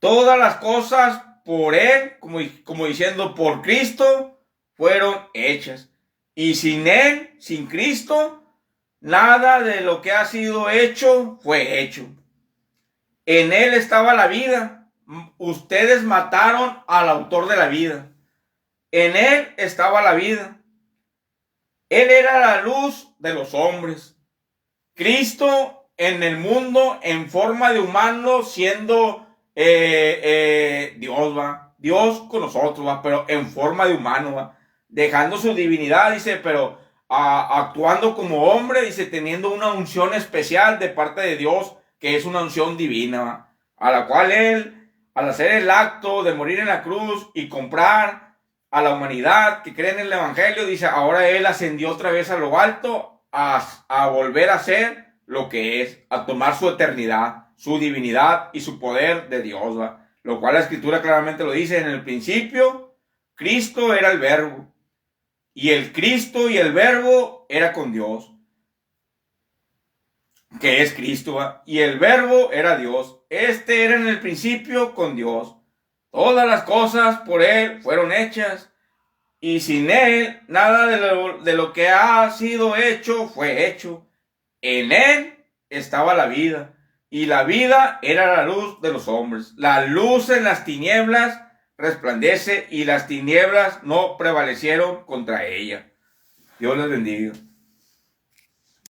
Todas las cosas por Él, como diciendo, por Cristo, fueron hechas. Y sin Él, sin Cristo, nada de lo que ha sido hecho fue hecho. En Él estaba la vida. Ustedes mataron al autor de la vida. En Él estaba la vida. Él era la luz de los hombres. Cristo en el mundo en forma de humano siendo Dios, ¿va? Dios con nosotros, ¿va? Pero en forma de humano, ¿va? Dejando su divinidad, dice, pero actuando como hombre, dice, teniendo una unción especial de parte de Dios, que es una unción divina, ¿va? A la cual Él, al hacer el acto de morir en la cruz y comprar a la humanidad que cree en el Evangelio, dice, ahora Él ascendió otra vez a lo alto a volver a ser lo que es, a tomar su eternidad, su divinidad y su poder de Dios, ¿va? Lo cual la Escritura claramente lo dice, en el principio Cristo era el verbo, y el Cristo y el verbo era con Dios, que es Cristo, ¿va? Y el verbo era Dios, este era en el principio con Dios. Todas las cosas por Él fueron hechas, y sin Él nada de lo que ha sido hecho fue hecho. En Él estaba la vida, y la vida era la luz de los hombres. La luz en las tinieblas resplandece, y las tinieblas no prevalecieron contra ella. Dios les bendiga.